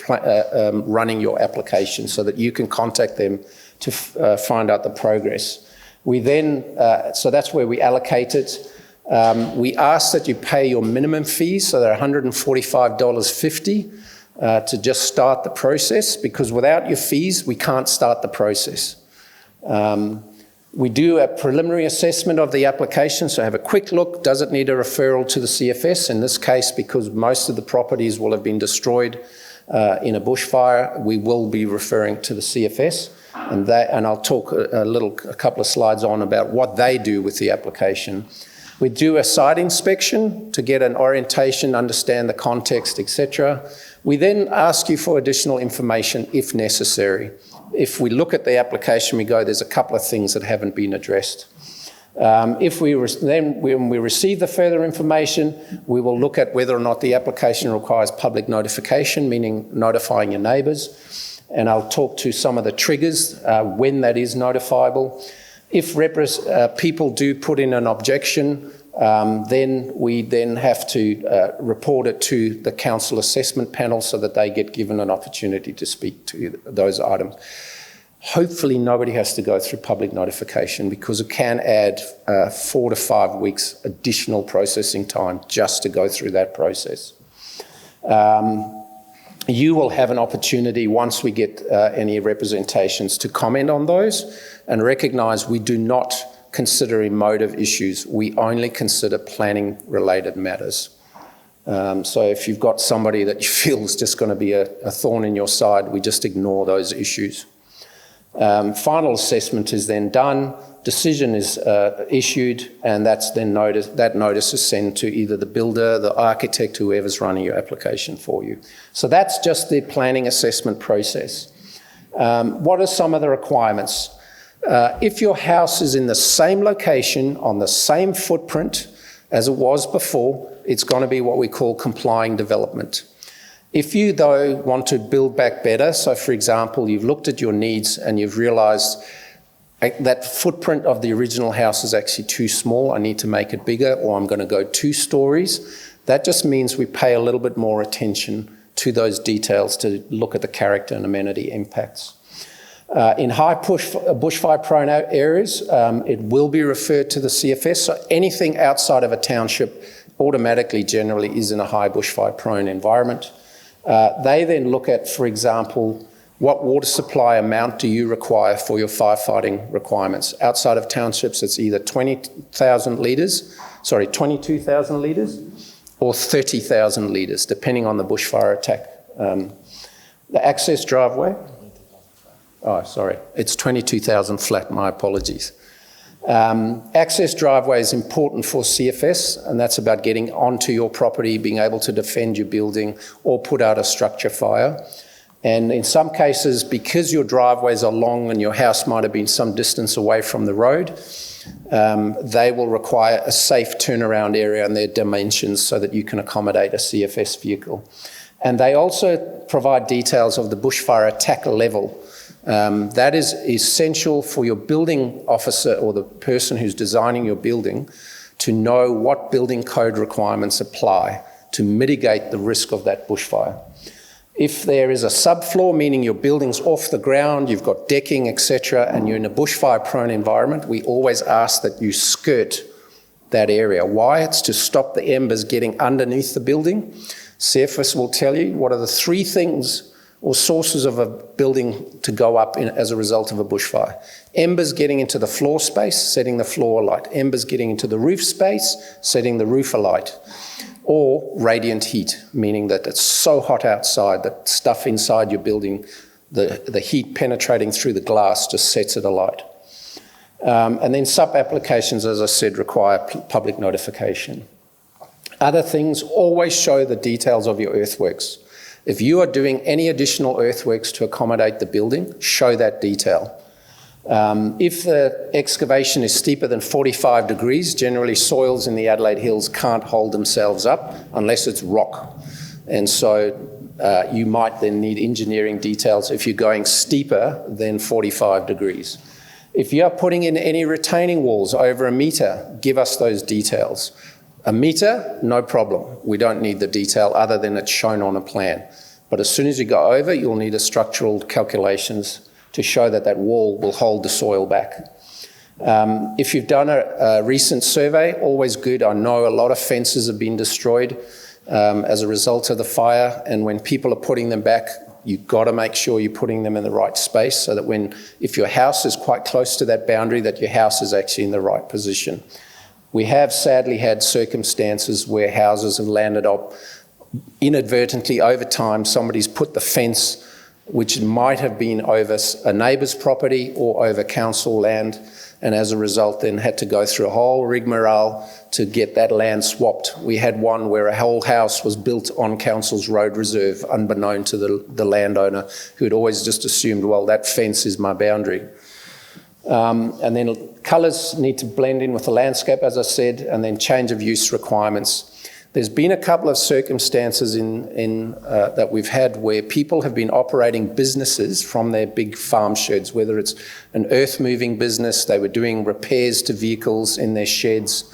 running your application so that you can contact them to find out the progress. We then, so that's where we allocate it. We ask that you pay your minimum fees, so they're $145.50 to just start the process, because without your fees, we can't start the process. We do a preliminary assessment of the application, so have a quick look. Does it need a referral to the CFS? In this case, because most of the properties will have been destroyed in a bushfire, we will be referring to the CFS, and I'll talk a couple of slides on about what they do with the application. We do a site inspection to get an orientation, understand the context, etc. We then ask you for additional information if necessary. If we look at the application, we go, there's a couple of things that haven't been addressed. When we receive the further information, we will look at whether or not the application requires public notification, meaning notifying your neighbours. And I'll talk to some of the triggers when that is notifiable. If people do put in an objection, then we then have to report it to the council assessment panel so that they get given an opportunity to speak to those items. Hopefully nobody has to go through public notification, because it can add 4 to 5 weeks additional processing time just to go through that process. You will have an opportunity once we get any representations to comment on those, and recognise we do not consider emotive issues. We only consider planning related matters. So if you've got somebody that you feel is just going to be a thorn in your side, we just ignore those issues. Final assessment is then done, decision is issued, and that notice is sent to either the builder, the architect, whoever's running your application for you. So that's just the planning assessment process. What are some of the requirements? If your house is in the same location, on the same footprint as it was before, it's going to be what we call complying development. If you, though, want to build back better, so for example, you've looked at your needs and you've realised that footprint of the original house is actually too small, I need to make it bigger, or I'm going to go 2 stories, that just means we pay a little bit more attention to those details to look at the character and amenity impacts. In high bushfire-prone areas, it will be referred to the CFS, so anything outside of a township automatically generally is in a high bushfire-prone environment. They then look at, for example, what water supply amount do you require for your firefighting requirements? Outside of townships, it's either 22,000 litres or 30,000 litres, depending on the bushfire attack. The access driveway, it's 22,000 flat, my apologies. Access driveway is important for CFS, and that's about getting onto your property, being able to defend your building or put out a structure fire. And in some cases, because your driveways are long and your house might have been some distance away from the road, they will require a safe turnaround area and their dimensions so that you can accommodate a CFS vehicle. And they also provide details of the bushfire attack level. That is essential for your building officer or the person who's designing your building to know what building code requirements apply to mitigate the risk of that bushfire. If there is a subfloor, meaning your building's off the ground, you've got decking, etc., and you're in a bushfire-prone environment, we always ask that you skirt that area. Why? It's to stop the embers getting underneath the building. CFS will tell you what are the 3 things or sources of a building to go up as a result of a bushfire. Embers getting into the floor space, setting the floor alight. Embers getting into the roof space, setting the roof alight. Or radiant heat, meaning that it's so hot outside that stuff inside your building, the heat penetrating through the glass just sets it alight. And then sub-applications, as I said, require public notification. Other things, always show the details of your earthworks. If you are doing any additional earthworks to accommodate the building, show that detail. If the excavation is steeper than 45 degrees, generally soils in the Adelaide Hills can't hold themselves up unless it's rock. And so you might then need engineering details if you're going steeper than 45 degrees. If you are putting in any retaining walls over 1 metre, give us those details. 1 metre, no problem. We don't need the detail other than it's shown on a plan. But as soon as you go over, you'll need a structural calculations to show that that wall will hold the soil back. If you've done a recent survey, always good. I know a lot of fences have been destroyed as a result of the fire, and when people are putting them back, you've got to make sure you're putting them in the right space so that if your house is quite close to that boundary, that your house is actually in the right position. We have sadly had circumstances where houses have landed up inadvertently over time. Somebody's put the fence, which might have been over a neighbour's property or over council land, and as a result then had to go through a whole rigmarole to get that land swapped. We had one where a whole house was built on council's road reserve, unbeknown to the landowner, who had always just assumed, well, that fence is my boundary. And then colours need to blend in with the landscape, as I said, and then change of use requirements. There's been a couple of circumstances that we've had where people have been operating businesses from their big farm sheds, whether it's an earth-moving business, they were doing repairs to vehicles in their sheds,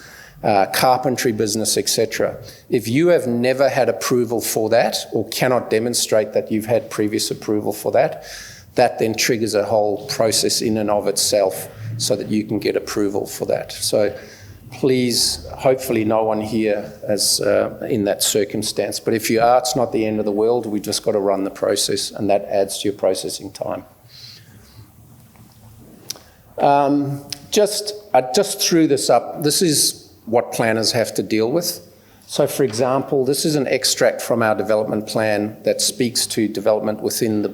carpentry business, etc. If you have never had approval for that or cannot demonstrate that you've had previous approval for that, that then triggers a whole process in and of itself so that you can get approval for that. So please, hopefully no one here is in that circumstance. But if you are, it's not the end of the world. We've just got to run the process, and that adds to your processing time. I just threw this up. This is what planners have to deal with. So, for example, this is an extract from our development plan that speaks to development within the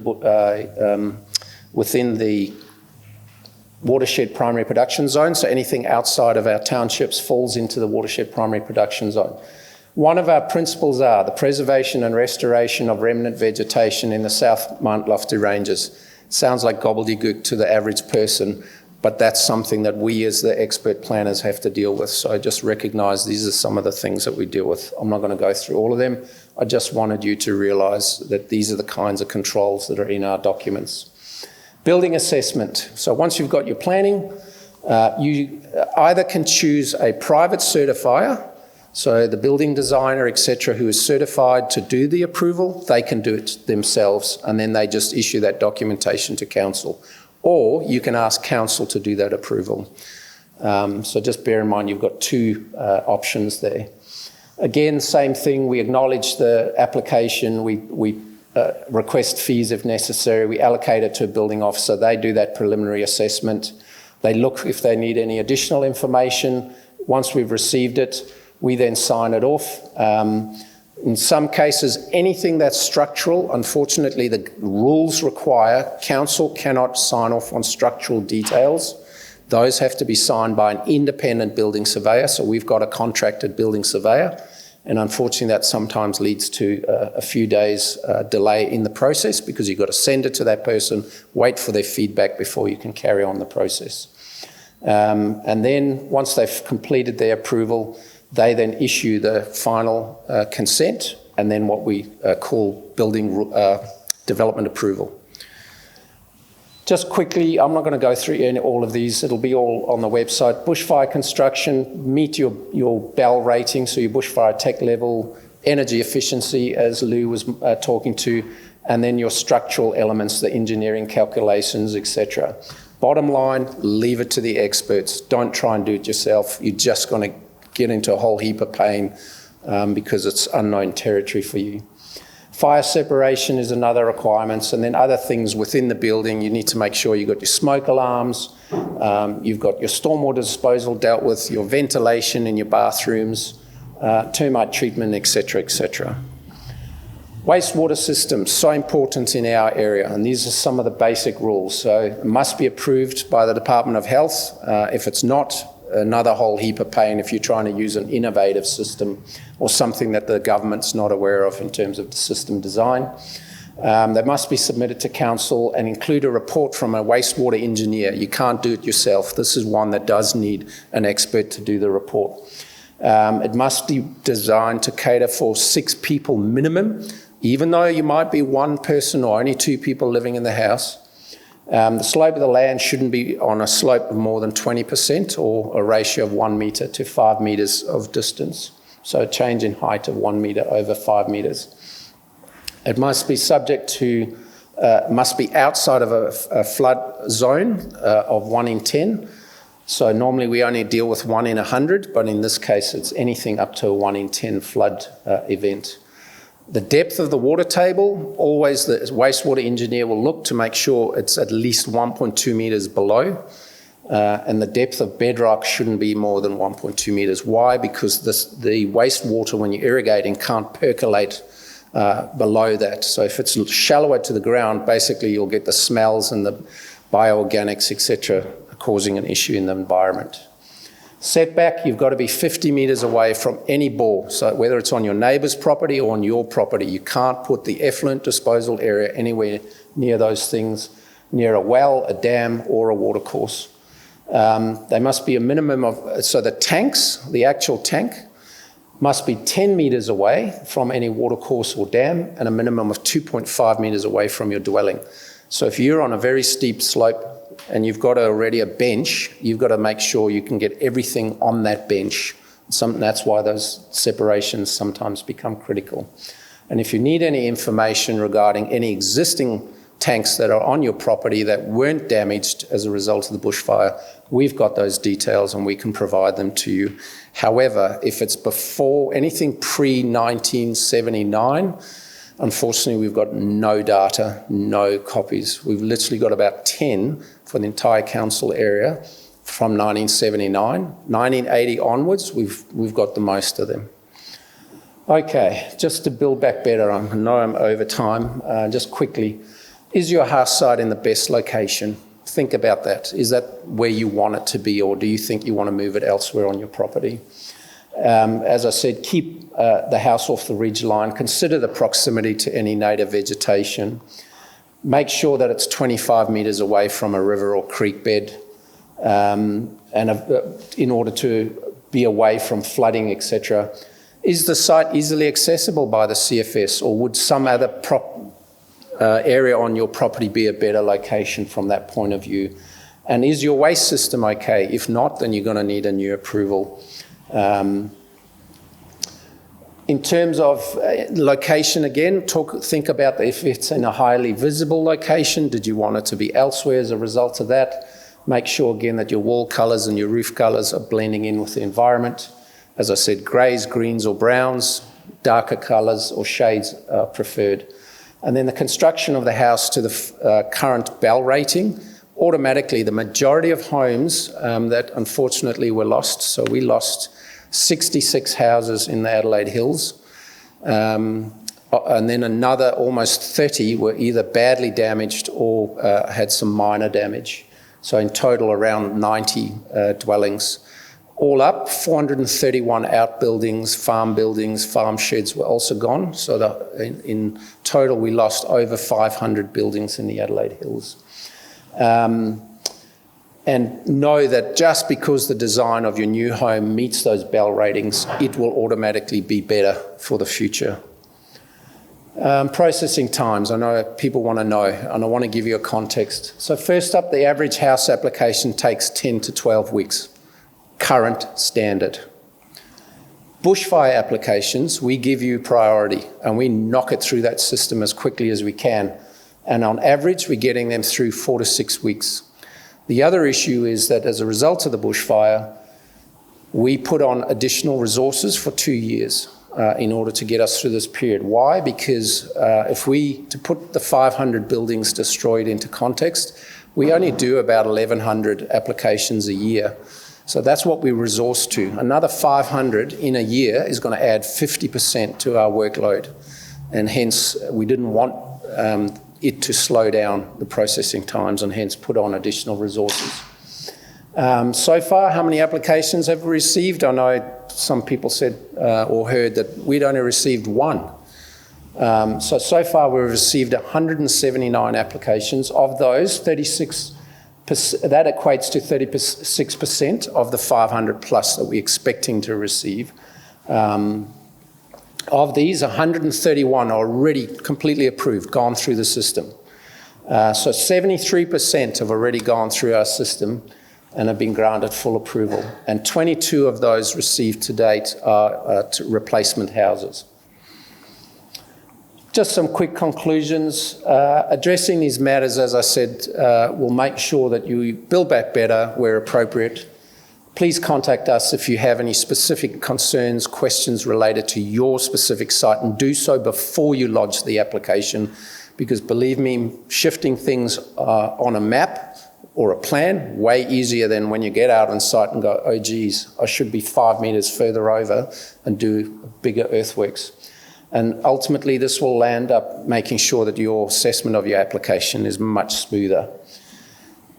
watershed primary production zone. So anything outside of our townships falls into the watershed primary production zone. One of our principles are the preservation and restoration of remnant vegetation in the South Mount Lofty Ranges. Sounds like gobbledygook to the average person, but that's something that we as the expert planners have to deal with. So I just recognise these are some of the things that we deal with. I'm not going to go through all of them. I just wanted you to realise that these are the kinds of controls that are in our documents. Building assessment. So once you've got your planning, you either can choose a private certifier, so the building designer, etc., who is certified to do the approval, they can do it themselves, and then they just issue that documentation to council. Or you can ask council to do that approval. So just bear in mind you've got two options there. Again, same thing, we acknowledge the application, we request fees if necessary, we allocate it to a building officer, they do that preliminary assessment, they look if they need any additional information. Once we've received it, we then sign it off. In some cases, anything that's structural, unfortunately the rules require council cannot sign off on structural details. Those have to be signed by an independent building surveyor, so we've got a contracted building surveyor. And unfortunately, that sometimes leads to a few days delay in the process because you've got to send it to that person, wait for their feedback before you can carry on the process. And then once they've completed their approval, they then issue the final consent and then what we call building development approval. Just quickly, I'm not going to go through all of these. It'll be all on the website. Bushfire construction, meet your BEL rating, so your bushfire tech level, energy efficiency, as Lou was talking to, and then your structural elements, the engineering calculations, etc. Bottom line, leave it to the experts. Don't try and do it yourself. You're just going to get into a whole heap of pain because it's unknown territory for you. Fire separation is another requirement, and then other things within the building. You need to make sure you've got your smoke alarms, you've got your stormwater disposal dealt with, your ventilation in your bathrooms, termite treatment, etc., etc. Wastewater systems, so important in our area, and these are some of the basic rules. So it must be approved by the Department of Health. If it's not, another whole heap of pain if you're trying to use an innovative system or something that the government's not aware of in terms of the system design. They must be submitted to council and include a report from a wastewater engineer. You can't do it yourself. This is one that does need an expert to do the report. It must be designed to cater for 6 people minimum, even though you might be 1 person or only 2 people living in the house. The slope of the land shouldn't be on a slope of more than 20% or a ratio of 1 metre to 5 metres of distance. So a change in height of 1 metre over 5 metres. It must be subject to, must be outside of a flood zone of 1 in 10. So normally we only deal with 1 in 100, but in this case it's anything up to a 1 in 10 flood event. The depth of the water table, always the wastewater engineer will look to make sure it's at least 1.2 metres below, and the depth of bedrock shouldn't be more than 1.2 metres. Why? Because the wastewater, when you're irrigating, can't percolate below that. So if it's shallower to the ground, basically you'll get the smells and the bioorganics, etc., causing an issue in the environment. Setback, you've got to be 50 metres away from any bore. So whether it's on your neighbour's property or on your property, you can't put the effluent disposal area anywhere near those things, near a well, a dam or a watercourse. They must be a minimum of, so the tanks, the actual tank, must be 10 metres away from any watercourse or dam and a minimum of 2.5 metres away from your dwelling. So if you're on a very steep slope and you've got already a bench, you've got to make sure you can get everything on that bench. That's why those separations sometimes become critical. And if you need any information regarding any existing tanks that are on your property that weren't damaged as a result of the bushfire, we've got those details and we can provide them to you. However, if it's before anything pre-1979, unfortunately, we've got no data, no copies. We've literally got about 10 for the entire council area from 1979. 1980 onwards, we've got the most of them. Okay, just to build back better, I know I'm over time, just quickly. Is your house site in the best location? Think about that. Is that where you want it to be, or do you think you want to move it elsewhere on your property? As I said, keep the house off the ridge line. Consider the proximity to any native vegetation. Make sure that it's 25 metres away from a river or creek bed, and in order to be away from flooding, etc. Is the site easily accessible by the CFS, or would some other area on your property be a better location from that point of view? And is your waste system okay? If not, then you're going to need a new approval. In terms of location, again, think about if it's in a highly visible location, did you want it to be elsewhere as a result of that? Make sure, again, that your wall colours and your roof colours are blending in with the environment. As I said, greys, greens or browns, darker colours or shades are preferred. And then the construction of the house to the current BEL rating. Automatically, the majority of homes that unfortunately were lost, so we lost 66 houses in the Adelaide Hills, and then another almost 30 were either badly damaged or had some minor damage. So in total, around 90 dwellings. All up, 431 outbuildings, farm sheds were also gone. So in total, we lost over 500 buildings in the Adelaide Hills. And know that just because the design of your new home meets those BEL ratings, it will automatically be better for the future. Processing times, I know people want to know, and I want to give you a context. So first up, the average house application takes 10 to 12 weeks, current standard. Bushfire applications, we give you priority, and we knock it through that system as quickly as we can. And on average, we're getting them through 4 to 6 weeks. The other issue is that as a result of the bushfire, we put on additional resources for 2 years. in order to get us through this period. Why? Because to put the 500 buildings destroyed into context, we only do about 1,100 applications a year. So that's what we resource to. Another 500 in a year is going to add 50% to our workload. And hence, we didn't want it to slow down the processing times and hence put on additional resources. So far, how many applications have we received? I know some people said or heard that we'd only received one. So far we've received 179 applications. Of those, 36%, that equates to 36% of the 500 plus that we're expecting to receive. Of these, 131 are already completely approved, gone through the system. So 73% have already gone through our system and have been granted full approval. And 22 of those received to date are replacement houses. Just some quick conclusions. Addressing these matters, as I said, will make sure that you build back better where appropriate. Please contact us if you have any specific concerns, questions related to your specific site, and do so before you lodge the application, because believe me, shifting things on a map or a plan, way easier than when you get out on site and go, oh geez, I should be 5 metres further over and do bigger earthworks. And ultimately this will land up making sure that your assessment of your application is much smoother.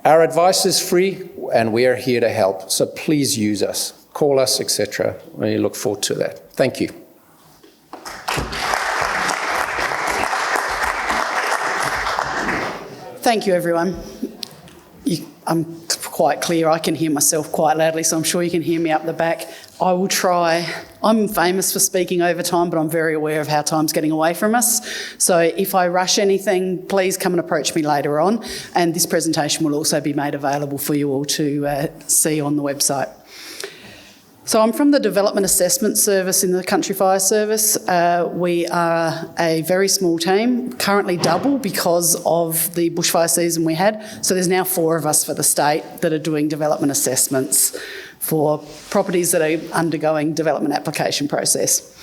Our advice is free and we are here to help, so please use us, call us, etc. We look forward to that. Thank you. Thank you, everyone. I'm quite clear, I can hear myself quite loudly, so I'm sure you can hear me up the back. I will try. I'm famous for speaking over time, but I'm very aware of how time's getting away from us. So if I rush anything, please come and approach me later on. And this presentation will also be made available for you all to see on the website. So I'm from the Development Assessment Service in the Country Fire Service. We are a very small team, currently double because of the bushfire season we had. So there's now 4 of us for the state that are doing development assessments for properties that are undergoing development application process.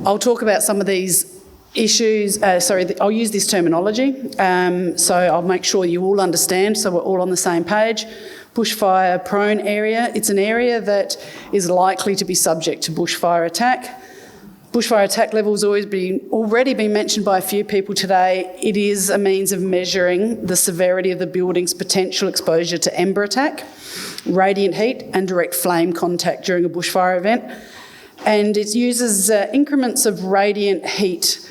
I'll talk about some of these issues, I'll use this terminology, so I'll make sure you all understand so we're all on the same page. Bushfire prone area, it's an area that is likely to be subject to bushfire attack. Bushfire attack levels already been mentioned by a few people today. It is a means of measuring the severity of the building's potential exposure to ember attack, radiant heat and direct flame contact during a bushfire event. And it uses increments of radiant heat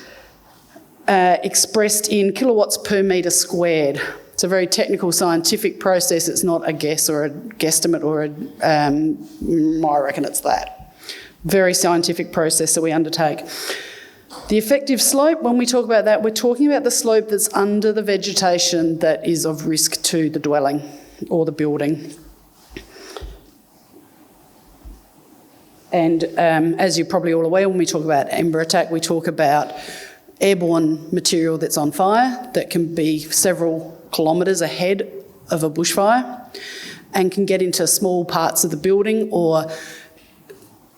expressed in kilowatts per metre squared. It's a very technical scientific process. It's not a guess or a guesstimate or I reckon it's that. Very scientific process that we undertake. The effective slope, when we talk about that, we're talking about the slope that's under the vegetation that is of risk to the dwelling or the building. And as you're probably all aware, when we talk about ember attack, we talk about airborne material that's on fire that can be several kilometres ahead of a bushfire and can get into small parts of the building or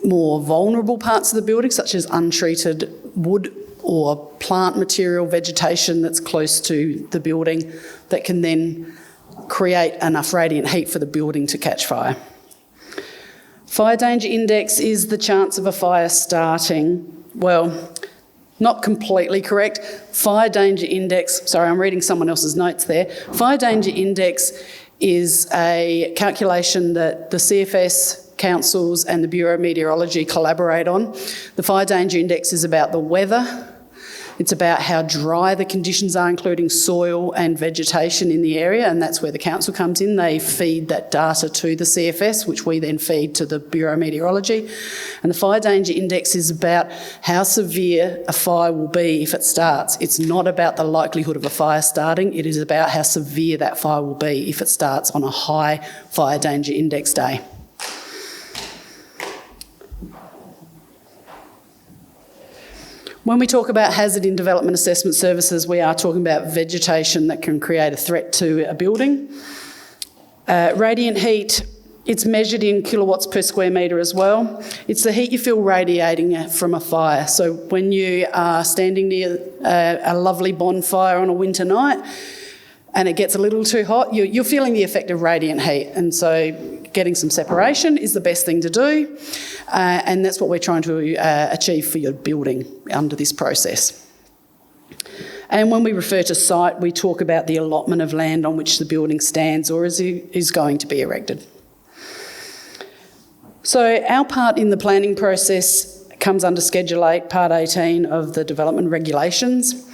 more vulnerable parts of the building, such as untreated wood or plant material, vegetation that's close to the building that can then create enough radiant heat for the building to catch fire. Fire danger index is the chance of a fire starting, well, not completely correct. Fire danger index, sorry, I'm reading someone else's notes there. Fire danger index is a calculation that the CFS, councils and the Bureau of Meteorology collaborate on. The fire danger index is about the weather. It's about how dry the conditions are, including soil and vegetation in the area, and that's where the council comes in. They feed that data to the CFS, which we then feed to the Bureau of Meteorology. And the fire danger index is about how severe a fire will be if it starts. It's not about the likelihood of a fire starting, it is about how severe that fire will be if it starts on a high fire danger index day. When we talk about hazard in development assessment services, we are talking about vegetation that can create a threat to a building. Radiant heat It's measured in kilowatts per square metre as well. It's the heat you feel radiating from a fire. So when you are standing near a lovely bonfire on a winter night and it gets a little too hot, you're feeling the effect of radiant heat. And so getting some separation is the best thing to do. And that's what we're trying to achieve for your building under this process. And when we refer to site, we talk about the allotment of land on which the building stands or is going to be erected. So our part in the planning process comes under Schedule 8, Part 18 of the Development Regulations.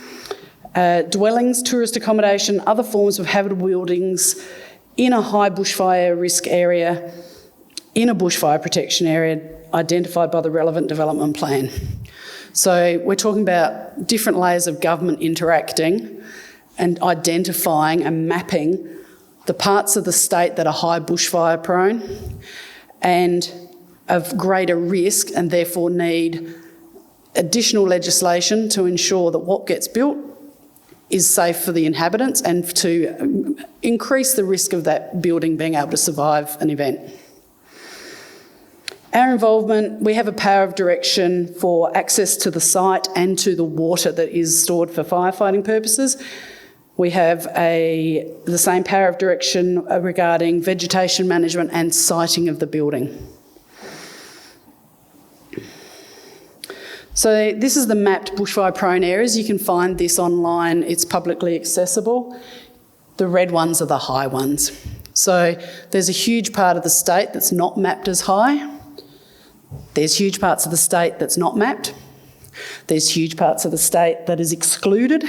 Dwellings, tourist accommodation, other forms of habitable buildings in a high bushfire risk area, in a bushfire protection area identified by the relevant development plan. So we're talking about different layers of government interacting and identifying and mapping the parts of the state that are high bushfire prone and of greater risk and therefore need additional legislation to ensure that what gets built is safe for the inhabitants and to increase the risk of that building being able to survive an event. Our involvement, we have a power of direction for access to the site and to the water that is stored for firefighting purposes. We have the same power of direction regarding vegetation management and siting of the building. So this is the mapped bushfire prone areas. You can find this online, it's publicly accessible. The red ones are the high ones. So there's a huge part of the state that's not mapped as high. There's huge parts of the state that's not mapped. There's huge parts of the state that is excluded.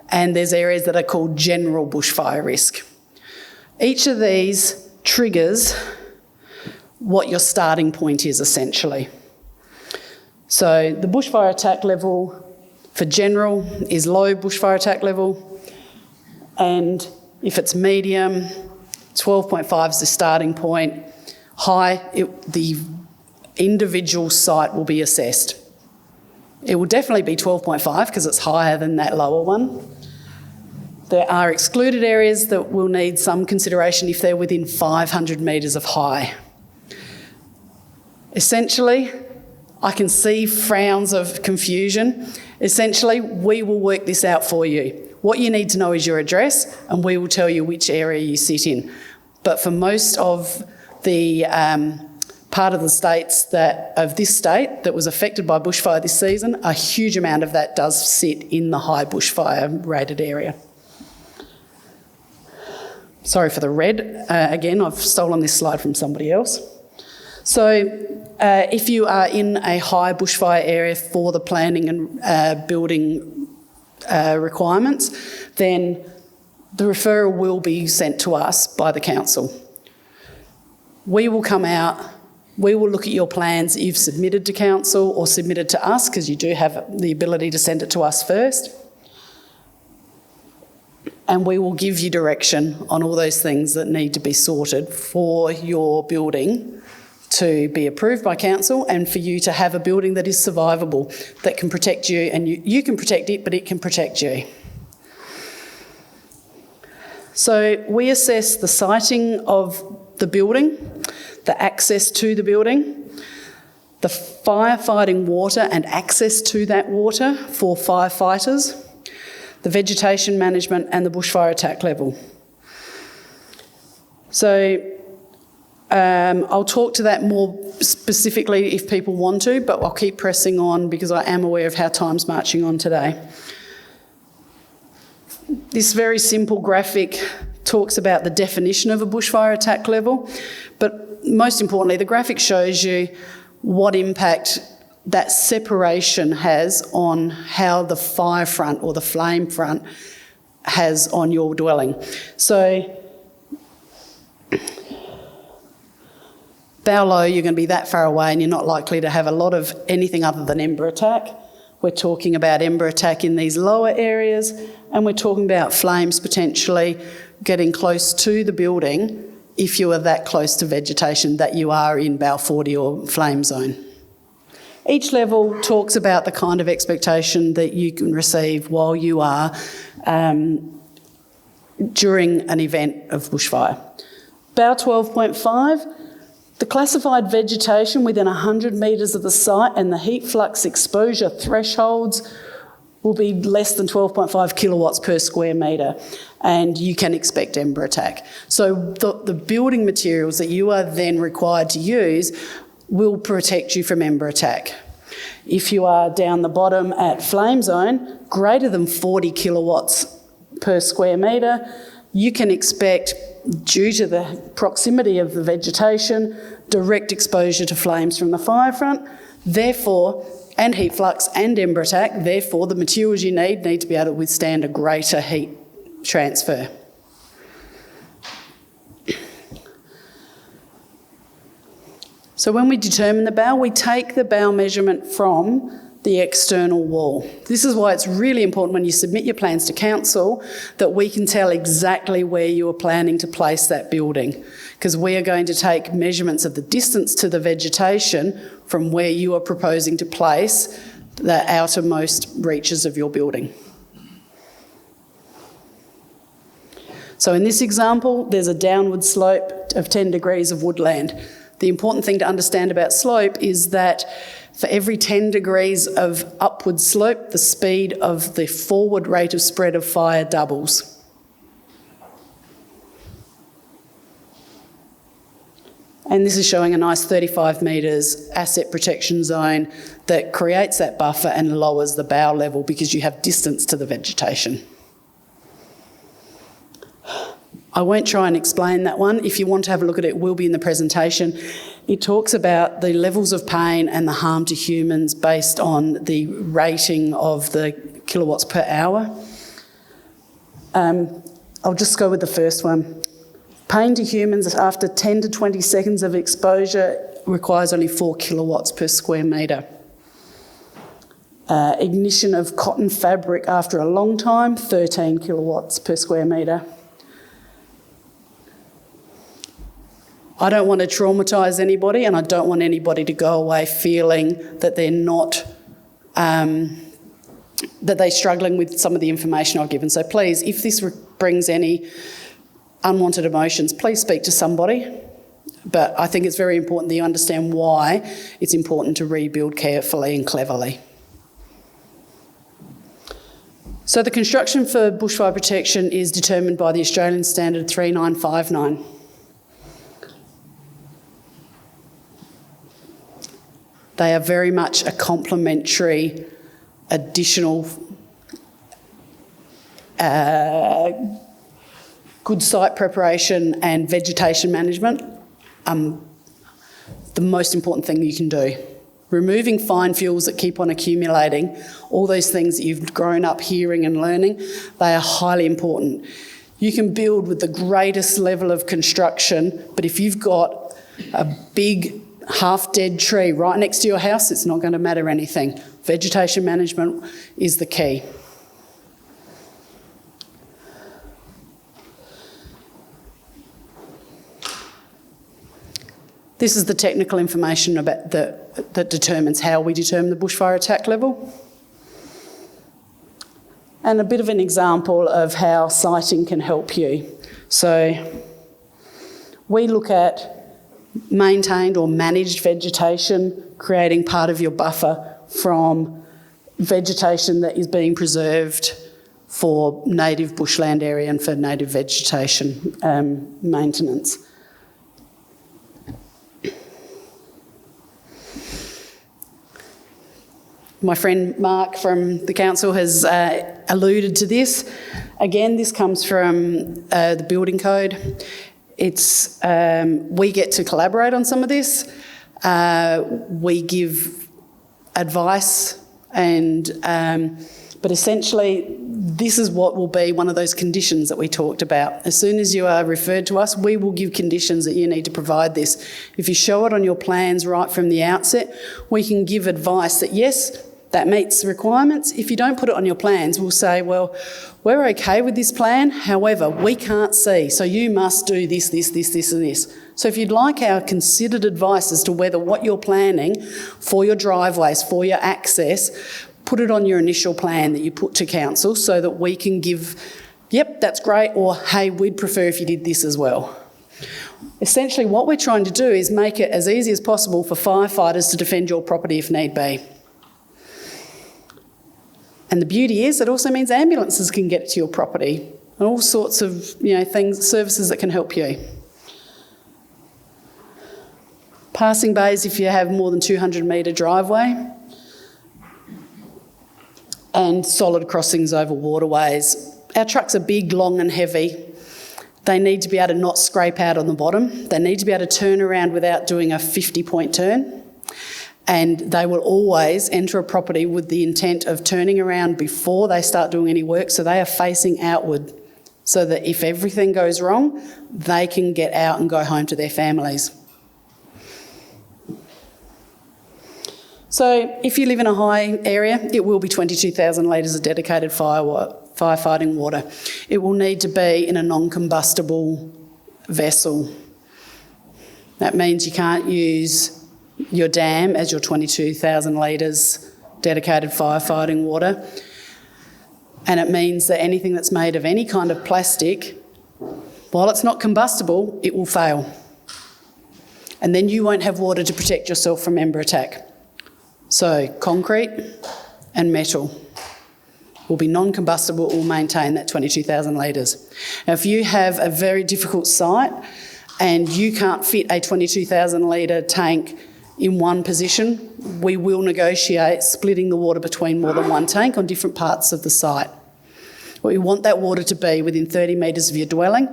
And there's areas that are called general bushfire risk. Each of these triggers what your starting point is essentially. So the bushfire attack level for general is low bushfire attack level, and if it's medium, 12.5 is the starting point. High, the individual site will be assessed. It will definitely be 12.5 because it's higher than that lower one. There are excluded areas that will need some consideration if they're within 500 metres of high. Essentially, I can see frowns of confusion. Essentially, we will work this out for you. What you need to know is your address, and we will tell you which area you sit in. But for most of the part of the states of this state that was affected by bushfire this season, a huge amount of that does sit in the high bushfire rated area. Sorry for the red. Again, I've stolen this slide from somebody else. So if you are in a high bushfire area for the planning and building requirements, then the referral will be sent to us by the council. We will come out, we will look at your plans that you've submitted to council or submitted to us, because you do have the ability to send it to us first. And we will give you direction on all those things that need to be sorted for your building to be approved by council and for you to have a building that is survivable, that can protect you, and you can protect it, but it can protect you. So we assess the siting of the building, the access to the building, the firefighting water and access to that water for firefighters, the vegetation management and the bushfire attack level. So I'll talk to that more specifically if people want to, but I'll keep pressing on because I am aware of how time's marching on today. This very simple graphic talks about the definition of a bushfire attack level, but most importantly, the graphic shows you what impact that separation has on how the fire front or the flame front has on your dwelling. So Bowlow, you're going to be that far away and you're not likely to have a lot of anything other than ember attack. We're talking about ember attack in these lower areas, and we're talking about flames potentially getting close to the building if you are that close to vegetation that you are in Balfourdy or flame zone. Each level talks about the kind of expectation that you can receive while you are during an event of bushfire. BAU 12.5, the classified vegetation within 100 metres of the site and the heat flux exposure thresholds will be less than 12.5 kilowatts per square metre, and you can expect ember attack. So the building materials that you are then required to use will protect you from ember attack. If you are down the bottom at flame zone, greater than 40 kilowatts per square metre, you can expect, due to the proximity of the vegetation, direct exposure to flames from the fire front, therefore, and heat flux and ember attack, therefore the materials you need to be able to withstand a greater heat transfer. So when we determine the BAU, we take the BAU measurement from the external wall. This is why it's really important when you submit your plans to council that we can tell exactly where you are planning to place that building, because we are going to take measurements of the distance to the vegetation from where you are proposing to place the outermost reaches of your building. So in this example, there's a downward slope of 10 degrees of woodland. The important thing to understand about slope is that for every 10 degrees of upward slope, the speed of the forward rate of spread of fire doubles. And this is showing a nice 35 metres asset protection zone that creates that buffer and lowers the BAU level because you have distance to the vegetation. I won't try and explain that one. If you want to have a look at it, it will be in the presentation. It talks about the levels of pain and the harm to humans based on the rating of the kilowatts per hour. I'll just go with the first one. Pain to humans after 10 to 20 seconds of exposure requires only 4 kilowatts per square metre. Ignition of cotton fabric after a long time, 13 kilowatts per square metre. I don't want to traumatise anybody, and I don't want anybody to go away feeling that they're not, that they're struggling with some of the information I've given. So please, if this brings any unwanted emotions, please speak to somebody. But I think it's very important that you understand why it's important to rebuild carefully and cleverly. So the construction for bushfire protection is determined by the Australian Standard 3959. They are very much a complementary, additional, good site preparation and vegetation management. The most important thing you can do. Removing fine fuels that keep on accumulating, all those things that you've grown up hearing and learning, they are highly important. You can build with the greatest level of construction, but if you've got a big half-dead tree right next to your house, it's not going to matter anything. Vegetation management is the key. This is the technical information about that determines how we determine the bushfire attack level. And a bit of an example of how siting can help you. So we look at maintained or managed vegetation, creating part of your buffer from vegetation that is being preserved for native bushland area and for native vegetation maintenance. My friend Mark from the council has alluded to this. Again, this comes from the building code. It's we get to collaborate on some of this. We give advice, and but essentially this is what will be one of those conditions that we talked about. As soon as you are referred to us, we will give conditions that you need to provide this. If you show it on your plans right from the outset, we can give advice that yes, that meets the requirements. If you don't put it on your plans, we'll say, well, we're okay with this plan, however, we can't see, so you must do this, this, this, this and this. So if you'd like our considered advice as to whether what you're planning for your driveways, for your access, put it on your initial plan that you put to council so that we can give, yep, that's great, or hey, we'd prefer if you did this as well. Essentially, what we're trying to do is make it as easy as possible for firefighters to defend your property if need be. And the beauty is it also means ambulances can get to your property and all sorts of things, services that can help you. Passing bays if you have more than 200 metre driveway, and solid crossings over waterways. Our trucks are big, long and heavy. They need to be able to not scrape out on the bottom. They need to be able to turn around without doing a 50-point turn. And they will always enter a property with the intent of turning around before they start doing any work, so they are facing outward, so that if everything goes wrong, they can get out and go home to their families. So if you live in a high area, it will be 22,000 litres of dedicated firefighting water. It will need to be in a non-combustible vessel. That means you can't use your dam as your 22,000 litres dedicated firefighting water. And it means that anything that's made of any kind of plastic, while it's not combustible, it will fail. And then you won't have water to protect yourself from ember attack. So concrete and metal will be non-combustible, will maintain that 22,000 litres. Now, if you have a very difficult site and you can't fit a 22,000 litre tank in one position, we will negotiate splitting the water between more than one tank on different parts of the site. We want that water to be within 30 metres of your dwelling,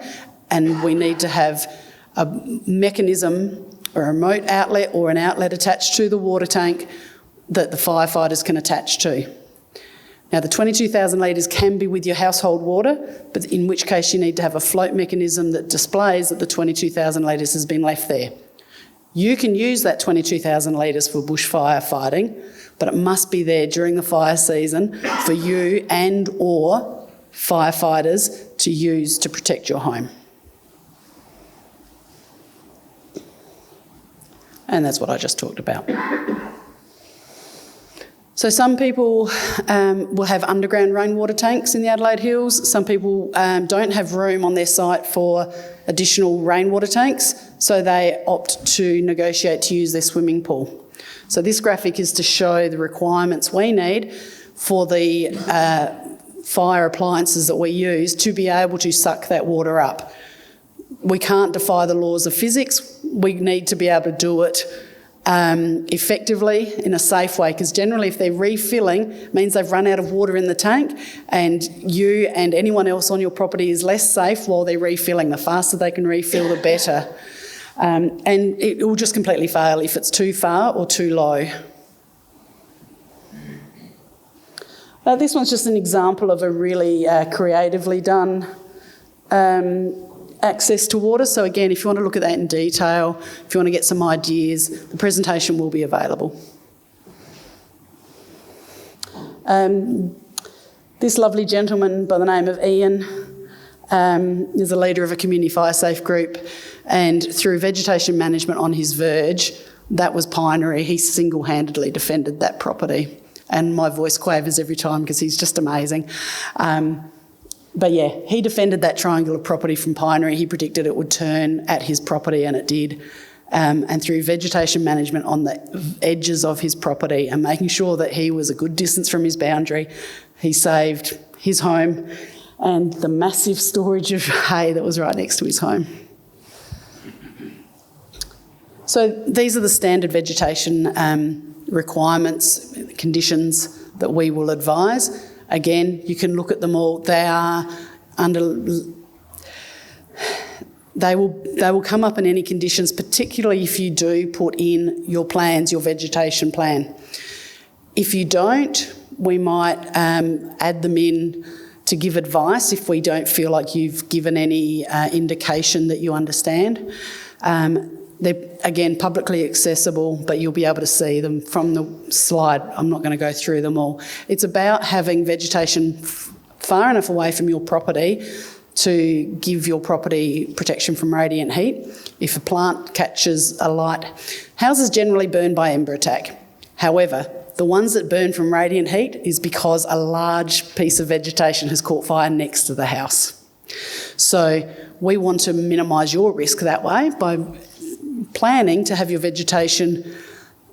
and we need to have a mechanism, a remote outlet or an outlet attached to the water tank that the firefighters can attach to. Now, the 22,000 litres can be with your household water, but in which case you need to have a float mechanism that displays that the 22,000 litres has been left there. You can use that 22,000 litres for bushfire fighting, but it must be there during the fire season for you and or firefighters to use to protect your home. And that's what I just talked about. So some people will have underground rainwater tanks in the Adelaide Hills. Some people don't have room on their site for additional rainwater tanks, so they opt to negotiate to use their swimming pool. So this graphic is to show the requirements we need for the fire appliances that we use to be able to suck that water up. We can't defy the laws of physics. We need to be able to do it effectively in a safe way, because generally if they're refilling, it means they've run out of water in the tank, and you and anyone else on your property is less safe while they're refilling. The faster they can refill, the better. And it will just completely fail if it's too far or too low. This one's just an example of a really creatively done access to water. So again, if you want to look at that in detail, if you want to get some ideas, the presentation will be available. This lovely gentleman by the name of Ian is a leader of a community fire safe group, and through vegetation management on his verge, that was pioneering. He single-handedly defended that property, and my voice quavers every time because he's just amazing. But yeah, he defended that triangular property from pioneering. He predicted it would turn at his property, and it did. And through vegetation management on the edges of his property and making sure that he was a good distance from his boundary, he saved his home and the massive storage of hay that was right next to his home. So these are the standard vegetation requirements, conditions that we will advise. Again, you can look at them all. They will come up in any conditions, particularly if you do put in your plans, your vegetation plan. If you don't, we might add them in to give advice if we don't feel like you've given any indication that you understand. They're, again, publicly accessible, but you'll be able to see them from the slide. I'm not going to go through them all. It's about having vegetation far enough away from your property to give your property protection from radiant heat. If a plant catches a light, houses generally burn by ember attack. However, the ones that burn from radiant heat is because a large piece of vegetation has caught fire next to the house. So we want to minimise your risk that way by planning to have your vegetation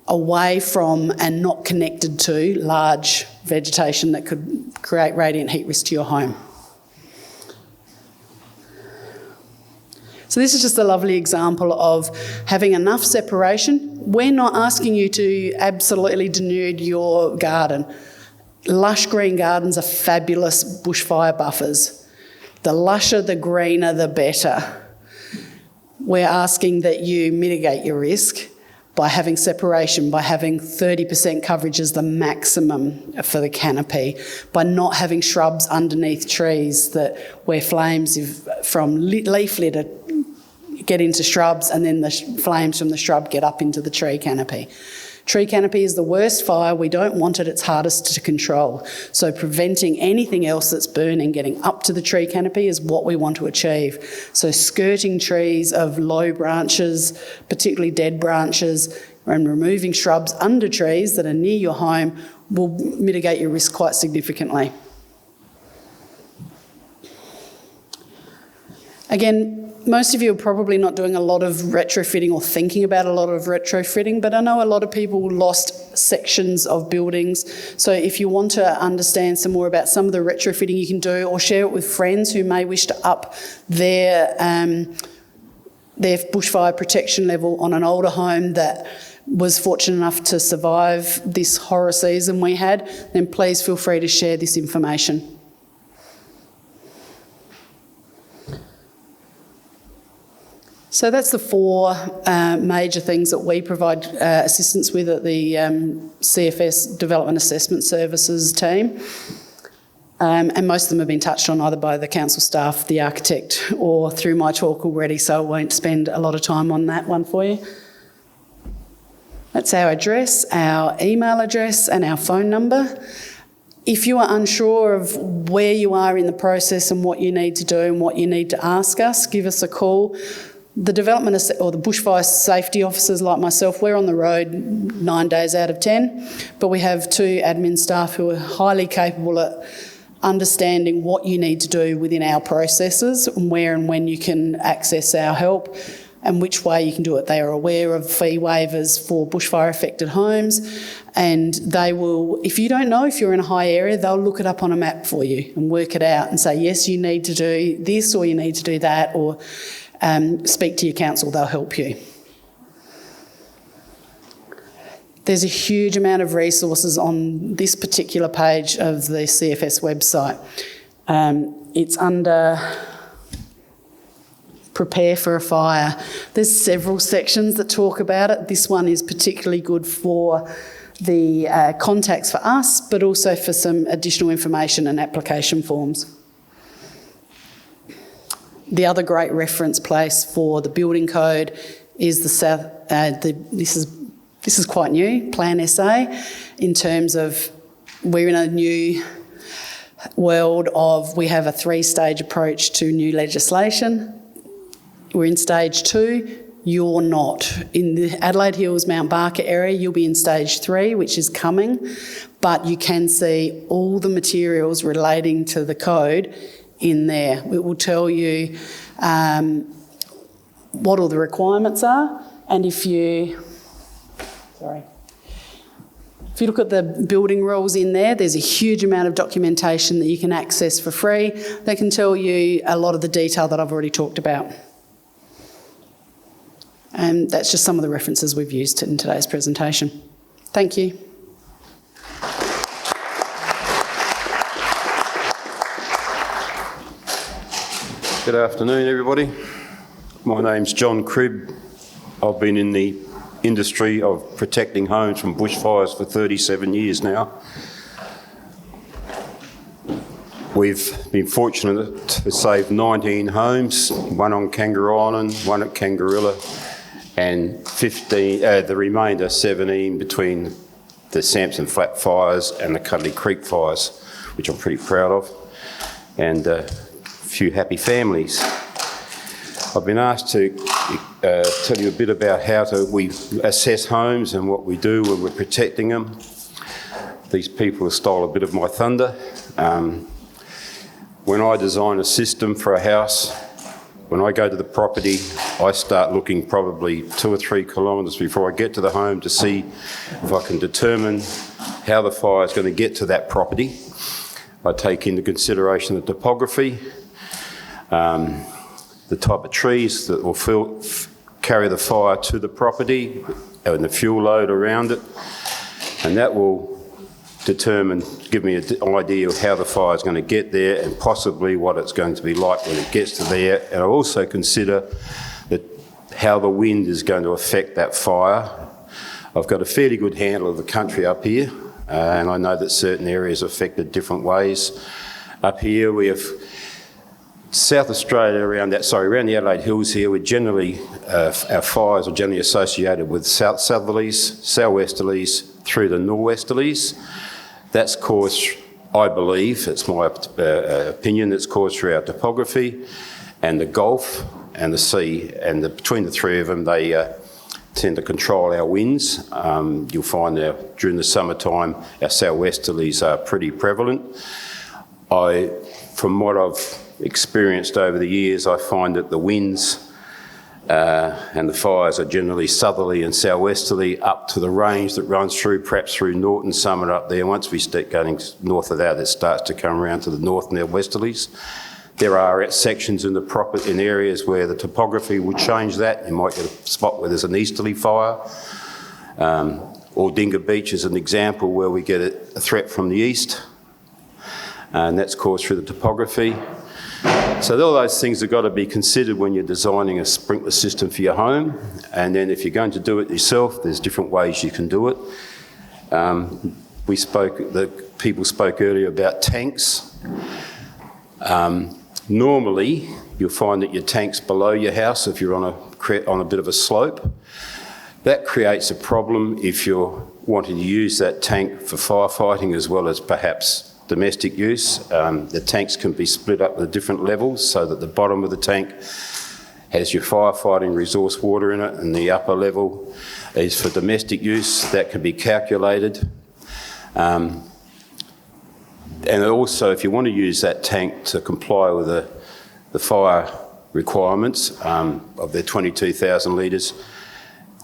away from and not connected to large vegetation that could create radiant heat risk to your home. So this is just a lovely example of having enough separation. We're not asking you to absolutely denude your garden. Lush green gardens are fabulous bushfire buffers. The lusher, the greener, the better. We're asking that you mitigate your risk by having separation, by having 30% coverage as the maximum for the canopy, by not having shrubs underneath trees where flames from leaf litter get into shrubs and then the flames from the shrub get up into the tree canopy. Tree canopy is the worst fire. We don't want it. It's hardest to control. So preventing anything else that's burning getting up to the tree canopy is what we want to achieve. So skirting trees of low branches, particularly dead branches, and removing shrubs under trees that are near your home will mitigate your risk quite significantly. Again, most of you are probably not doing a lot of retrofitting or thinking about a lot of retrofitting, but I know a lot of people lost sections of buildings. So if you want to understand some more about some of the retrofitting you can do, or share it with friends who may wish to up their bushfire protection level on an older home that was fortunate enough to survive this horror season we had, then please feel free to share this information. So that's the four major things that we provide assistance with at the CFS Development Assessment Services team. And most of them have been touched on either by the council staff, the architect, or through my talk already, so I won't spend a lot of time on that one for you. That's our address, our email address, and our phone number. If you are unsure of where you are in the process and what you need to do and what you need to ask us, give us a call. The development or the bushfire safety officers like myself, we're on the road 9 days out of 10, but we have 2 admin staff who are highly capable at understanding what you need to do within our processes and where and when you can access our help and which way you can do it. They are aware of fee waivers for bushfire affected homes, and they will, if you don't know if you're in a high area, they'll look it up on a map for you and work it out and say, yes, you need to do this or you need to do that, or speak to your council, they'll help you. There's a huge amount of resources on this particular page of the CFS website. It's under Prepare for a Fire. There's several sections that talk about it. This one is particularly good for the contacts for us, but also for some additional information and application forms. The other great reference place for the building code is the South. This is quite new, Plan SA, in terms of we're in a new world of we have a 3-stage approach to new legislation. We're in stage 2. You're not. In the Adelaide Hills, Mount Barker area, you'll be in stage 3, which is coming, but you can see all the materials relating to the code in there. It will tell you what all the requirements are, and if you look at the building rules in there, there's a huge amount of documentation that you can access for free that can tell you a lot of the detail that I've already talked about. And that's just some of the references we've used in today's presentation. Thank you. Good afternoon, everybody. My name's John Cribb. I've been in the industry of protecting homes from bushfires for 37 years now. We've been fortunate to save 19 homes, one on Kangaroo Island, one at Kangarilla, and 15, the remainder 17 between the Samson Flat fires and the Cuddly Creek fires, which I'm pretty proud of, and a few happy families. I've been asked to tell you a bit about how we assess homes and what we do when we're protecting them. These people have stole a bit of my thunder. when I design a system for a house, when I go to the property, I start looking probably 2 or 3 kilometres before I get to the home to see if I can determine how the fire is going to get to that property. I take into consideration the topography, the type of trees that will carry the fire to the property and the fuel load around it, and that will give me an idea of how the fire is going to get there and possibly what it's going to be like when it gets to there. And I also consider how the wind is going to affect that fire. I've got a fairly good handle of the country up here, and I know that certain areas are affected different ways. Up here we have South Australia around the Adelaide Hills here, we're generally, our fires are generally associated with southerlies, southwesterlies through the northwesterlies. That's caused, I believe, it's my opinion, that's caused through our topography and the Gulf and the sea, and between the three of them, they tend to control our winds. You'll find that during the summertime, our southwesterlies are pretty prevalent. From what I've experienced over the years, I find that the winds and the fires are generally southerly and southwesterly up to the range that runs through, perhaps through Norton Summit up there. Once we start going north of that, it starts to come around to the north and the westerlies. There are sections in areas where the topography would change that. You might get a spot where there's an easterly fire. Aldinga Beach is an example where we get a threat from the east, and that's caused through the topography. So all those things have got to be considered when you're designing a sprinkler system for your home. And then if you're going to do it yourself, there's different ways you can do it. People spoke earlier about tanks. Normally, you'll find that your tank's below your house if you're on a bit of a slope. That creates a problem if you're wanting to use that tank for firefighting as well as perhaps domestic use. The tanks can be split up at different levels so that the bottom of the tank has your firefighting resource water in it, and the upper level is for domestic use. That can be calculated. And also, if you want to use that tank to comply with the fire requirements of their 22,000 litres,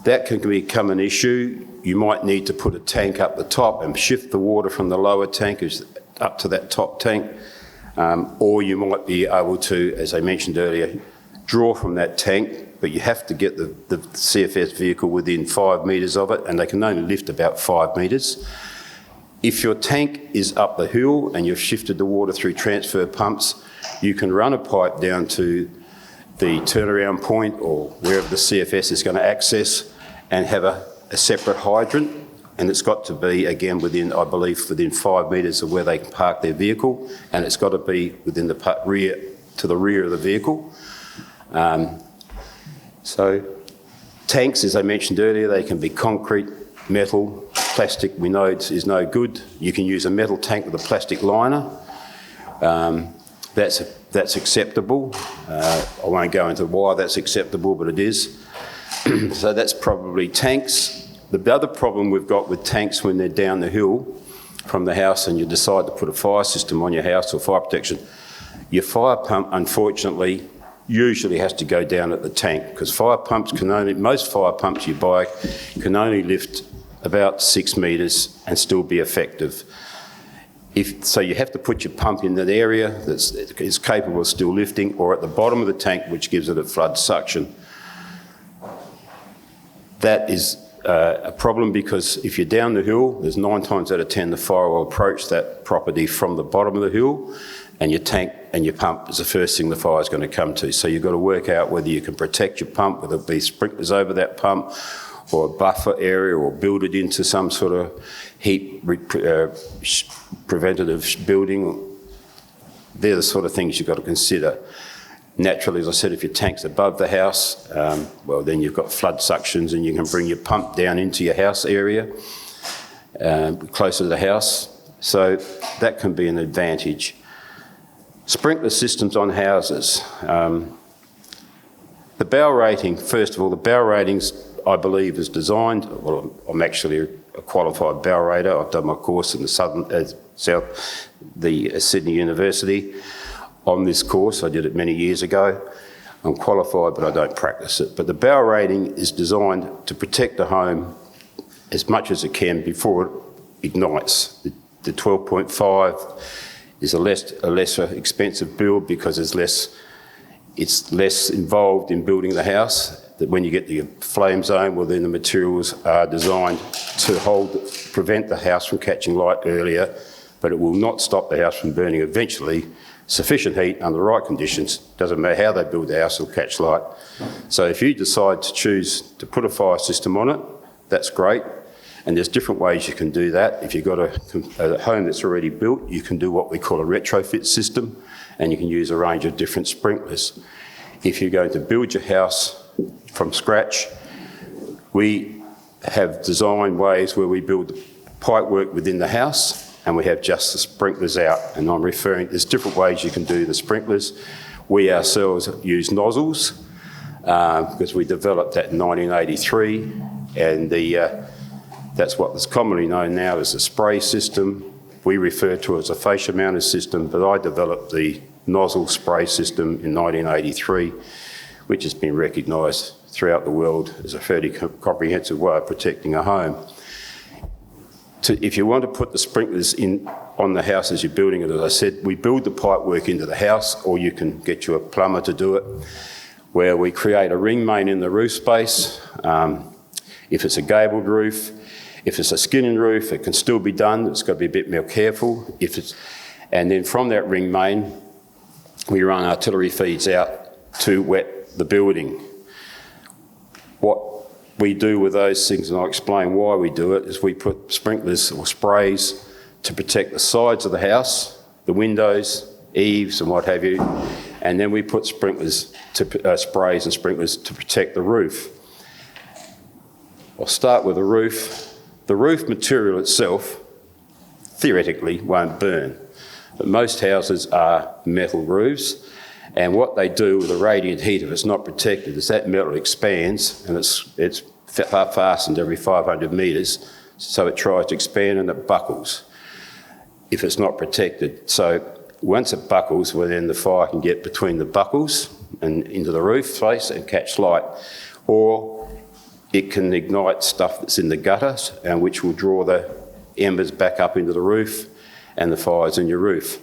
that can become an issue. You might need to put a tank up the top and shift the water from the lower tank up to that top tank, or you might be able to, as I mentioned earlier, draw from that tank, but you have to get the CFS vehicle within 5 metres of it, and they can only lift about 5 metres. If your tank is up the hill and you've shifted the water through transfer pumps, you can run a pipe down to the turnaround point or wherever the CFS is going to access and have a separate hydrant. And it's got to be, again, within 5 metres of where they can park their vehicle, and it's got to be within the rear of the vehicle. So tanks, as I mentioned earlier, they can be concrete, metal, plastic. We know is no good. You can use a metal tank with a plastic liner. That's acceptable. I won't go into why that's acceptable, but it is. So that's probably tanks. The other problem we've got with tanks when they're down the hill from the house and you decide to put a fire system on your house or fire protection, your fire pump, unfortunately, usually has to go down at the tank, because most fire pumps you buy can only lift about 6 metres and still be effective. So you have to put your pump in that area that is capable of still lifting, or at the bottom of the tank, which gives it a flood suction. That is a problem, because if you're down the hill, there's 9 times out of 10 the fire will approach that property from the bottom of the hill, and your tank and your pump is the first thing the fire is going to come to. So you've got to work out whether you can protect your pump, whether it be sprinklers over that pump or a buffer area, or build it into some sort of heat preventative building. They're the sort of things you've got to consider. Naturally, as I said, if your tank's above the house, well, then you've got flood suctions and you can bring your pump down into your house area, closer to the house. So that can be an advantage. Sprinkler systems on houses. The BAL rating, first of all, the BAL ratings, I believe, is designed, well, I'm actually a qualified BAL rater. I've done my course in the Sydney University. on this course. I did it many years ago. I'm qualified, but I don't practice it. But the Bell rating is designed to protect the home as much as it can before it ignites. The 12.5 is a lesser expensive build because it's less involved in building the house. That when you get the flame zone, well then the materials are designed to prevent the house from catching light earlier, but it will not stop the house from burning eventually. Sufficient heat under the right conditions, doesn't matter how they build the house, it'll catch light. So if you decide to choose to put a fire system on it, that's great. And there's different ways you can do that. If you've got a home that's already built, you can do what we call a retrofit system, and you can use a range of different sprinklers. If you're going to build your house from scratch, we have designed ways where we build the pipework within the house and we have just the sprinklers out. And I'm referring, there's different ways you can do the sprinklers. We ourselves use nozzles because we developed that in 1983, and that's what is commonly known now as a spray system. We refer to it as a fascia mounted system, but I developed the nozzle spray system in 1983, which has been recognised throughout the world as a fairly comprehensive way of protecting a home. If you want to put the sprinklers in on the house as you're building it, as I said, we build the pipework into the house, or you can get you a plumber to do it, where we create a ring main in the roof space. If it's a gabled roof, if it's a skinning roof, it can still be done. It's got to be a bit more careful. And then from that ring main, we run artillery feeds out to wet the building. What we do with those things, and I'll explain why we do it, is we put sprinklers or sprays to protect the sides of the house, the windows, eaves and what have you, and then we put sprinklers, sprays and sprinklers to protect the roof. I'll start with the roof. The roof material itself, theoretically, won't burn, but most houses are metal roofs, and what they do with the radiant heat, if it's not protected, is that metal expands, and it's fastened every 500 metres, so it tries to expand and it buckles if it's not protected. So once it buckles, well then the fire can get between the buckles and into the roof face and catch light, or it can ignite stuff that's in the gutters, and which will draw the embers back up into the roof and the fire's in your roof.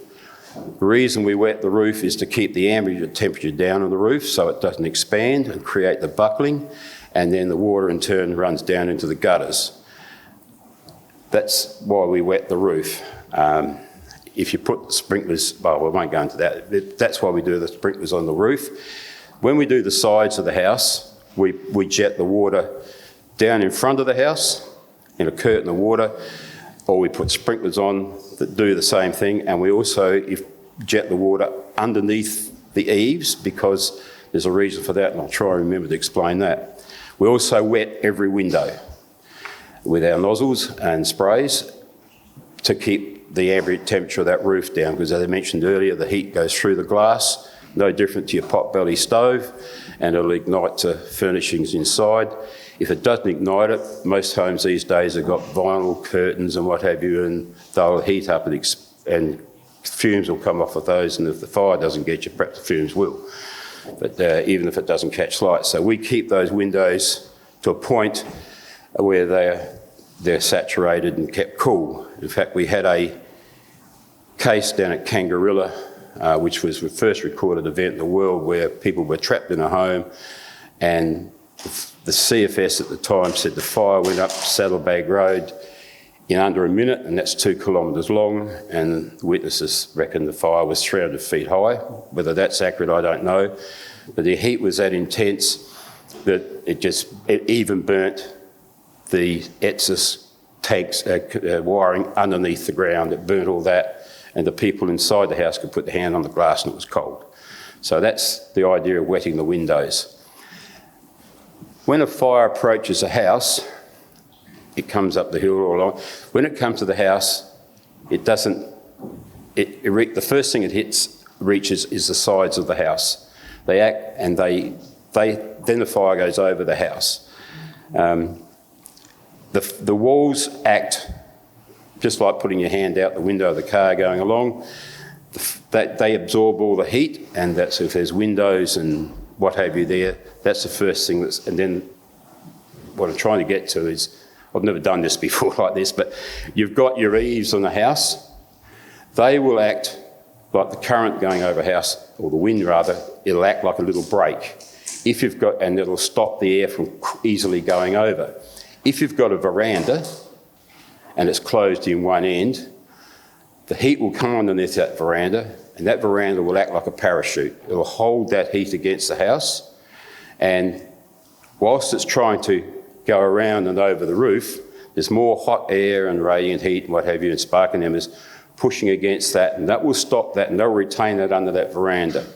The reason we wet the roof is to keep the ambient temperature down on the roof so it doesn't expand and create the buckling, and then the water in turn runs down into the gutters. That's why we wet the roof. If you put the sprinklers, well, we won't go into that. That's why we do the sprinklers on the roof. When we do the sides of the house, we jet the water down in front of the house in a curtain of water, or we put sprinklers on that do the same thing, and we also jet the water underneath the eaves, because there's a reason for that, and I'll try and remember to explain that. We also wet every window with our nozzles and sprays to keep the ambient temperature of that roof down, because as I mentioned earlier, the heat goes through the glass, no different to your pot-belly stove, and it'll ignite the furnishings inside. If it doesn't ignite it, most homes these days have got vinyl curtains and what have you, and they'll heat up and fumes will come off of those, and if the fire doesn't get you, perhaps the fumes will. But even if it doesn't catch light. So we keep those windows to a point where they're saturated and kept cool. In fact, we had a case down at Kangarilla, which was the first recorded event in the world where people were trapped in a home, and the CFS at the time said the fire went up Saddlebag Road in under a minute, and that's 2 kilometres long, and the witnesses reckon the fire was 300 feet high. Whether that's accurate, I don't know. But the heat was that intense that it even burnt the ETSIS tanks, wiring underneath the ground. It burnt all that, and the people inside the house could put their hand on the glass and it was cold. So that's the idea of wetting the windows. When a fire approaches a house, it comes up the hill all along. When it comes to the house, it doesn't, the first thing it reaches is the sides of the house. They act, and then the fire goes over the house. The walls act just like putting your hand out the window of the car going along. they absorb all the heat, and that's if there's windows and what have you there, that's the first thing and then what I'm trying to get to is, I've never done this before like this, but you've got your eaves on the house. They will act like the current going over a house, or the wind rather, it'll act like a little brake. And it'll stop the air from easily going over. If you've got a veranda and it's closed in one end, the heat will come underneath that veranda, and that veranda will act like a parachute. It'll hold that heat against the house, and whilst it's trying to go around and over the roof, there's more hot air and radiant heat and what have you, and sparking embers pushing against that, and that will stop that, and they'll retain it under that veranda.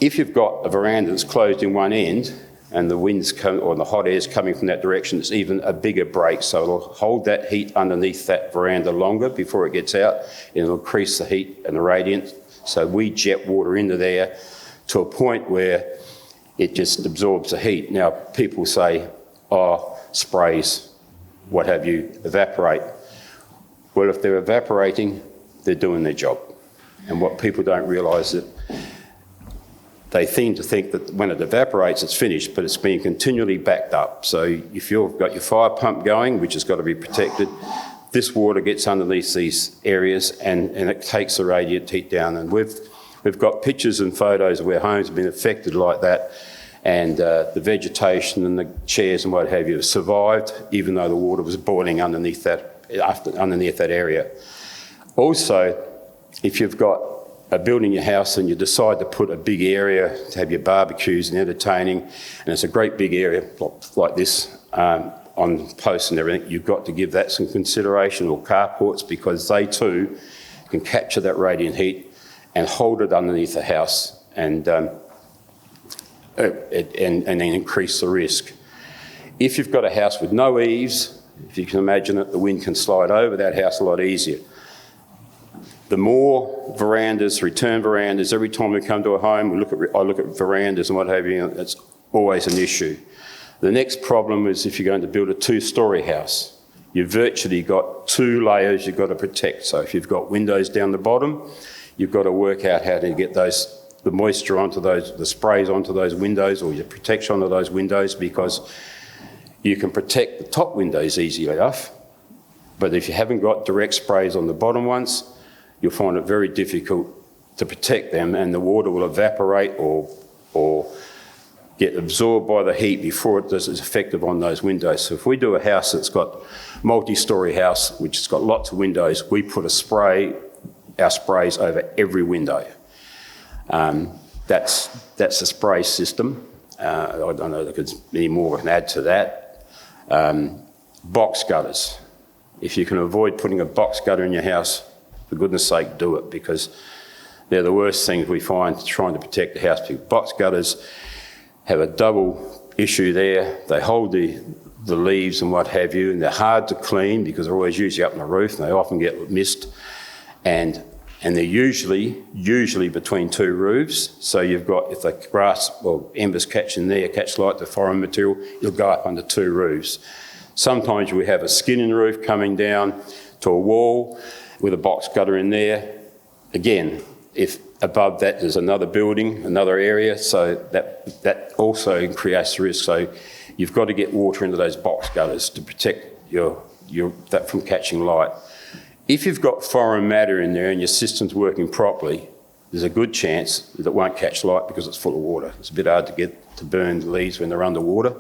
If you've got a veranda that's closed in one end, and the wind's or the hot air's coming from that direction, it's even a bigger break, so it'll hold that heat underneath that veranda longer before it gets out, and it'll increase the heat and the radiant. So we jet water into there to a point where it just absorbs the heat. Now, people say, oh, sprays, what have you, evaporate. Well, if they're evaporating, they're doing their job. And what people don't realise is that they seem to think that when it evaporates, it's finished, but it's being continually backed up. So if you've got your fire pump going, which has got to be protected, this water gets underneath these areas and it takes the radiant heat down. And we've got pictures and photos of where homes have been affected like that, and the vegetation and the chairs and what have you have survived, even though the water was boiling underneath that area. Also, if you've got a building your house and you decide to put a big area to have your barbecues and entertaining, and it's a great big area like this on posts and everything, you've got to give that some consideration, or carports, because they too can capture that radiant heat and hold it underneath the house and then increase the risk. If you've got a house with no eaves, if you can imagine it, the wind can slide over that house a lot easier. The more verandas, return verandas, every time we come to a home, I look at verandas and what have you, and it's always an issue. The next problem is if you're going to build a 2-storey house, you've virtually got 2 layers you've got to protect. So if you've got windows down the bottom, you've got to work out how to get the moisture onto those, the sprays onto those windows, or your protection onto those windows, because you can protect the top windows easily enough, but if you haven't got direct sprays on the bottom ones, you'll find it very difficult to protect them, and the water will evaporate or get absorbed by the heat before it is effective on those windows. So if we do a house that's got multi-storey house, which has got lots of windows, we put our sprays over every window. That's the spray system. I don't know if there's any more I can add to that. Box gutters. If you can avoid putting a box gutter in your house, for goodness sake, do it, because they're the worst things we find trying to protect the house. Box gutters have a double issue there. They hold the leaves and what have you, and they're hard to clean because they're always usually up on the roof, and they often get mist, and they're usually between 2 roofs. So you've got, if the grass or embers catch in there, catch light, the foreign material, you'll go up under 2 roofs. Sometimes we have a skin in the roof coming down to a wall with a box gutter in there. Again, if above that there's another building, another area, so that also creates risk. So you've got to get water into those box gutters to protect that from catching light. If you've got foreign matter in there and your system's working properly, there's a good chance that it won't catch light because it's full of water. It's a bit hard to get to burn the leaves when they're underwater.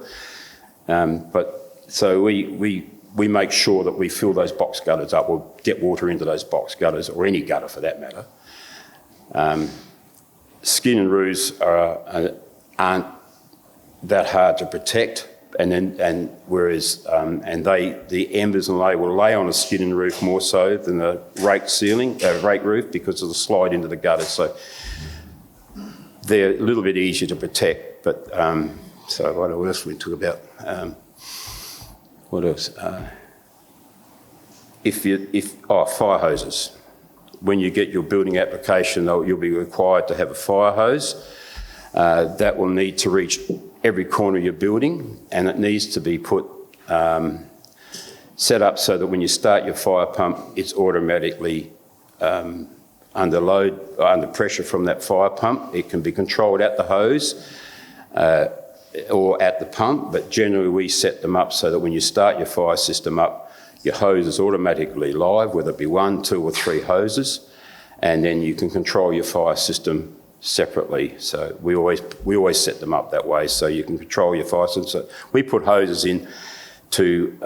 So we make sure that we fill those box gutters up, or get water into those box gutters, or any gutter for that matter. Skin and roofs aren't that hard to protect, whereas the embers and lay will lay on a skin and roof more so than a rake roof because of the slide into the gutter. So they're a little bit easier to protect. But so what else we talk about? What else? Fire hoses. When you get your building application, you'll be required to have a fire hose. That will need to reach every corner of your building, and it needs to be set up so that when you start your fire pump, it's automatically under load, under pressure from that fire pump. It can be controlled at the hose or at the pump, but generally we set them up so that when you start your fire system up, your hose is automatically live, whether it be 1, 2 or 3 hoses, and then you can control your fire system separately. So we always set them up that way so you can control your fire system. So we put hoses in to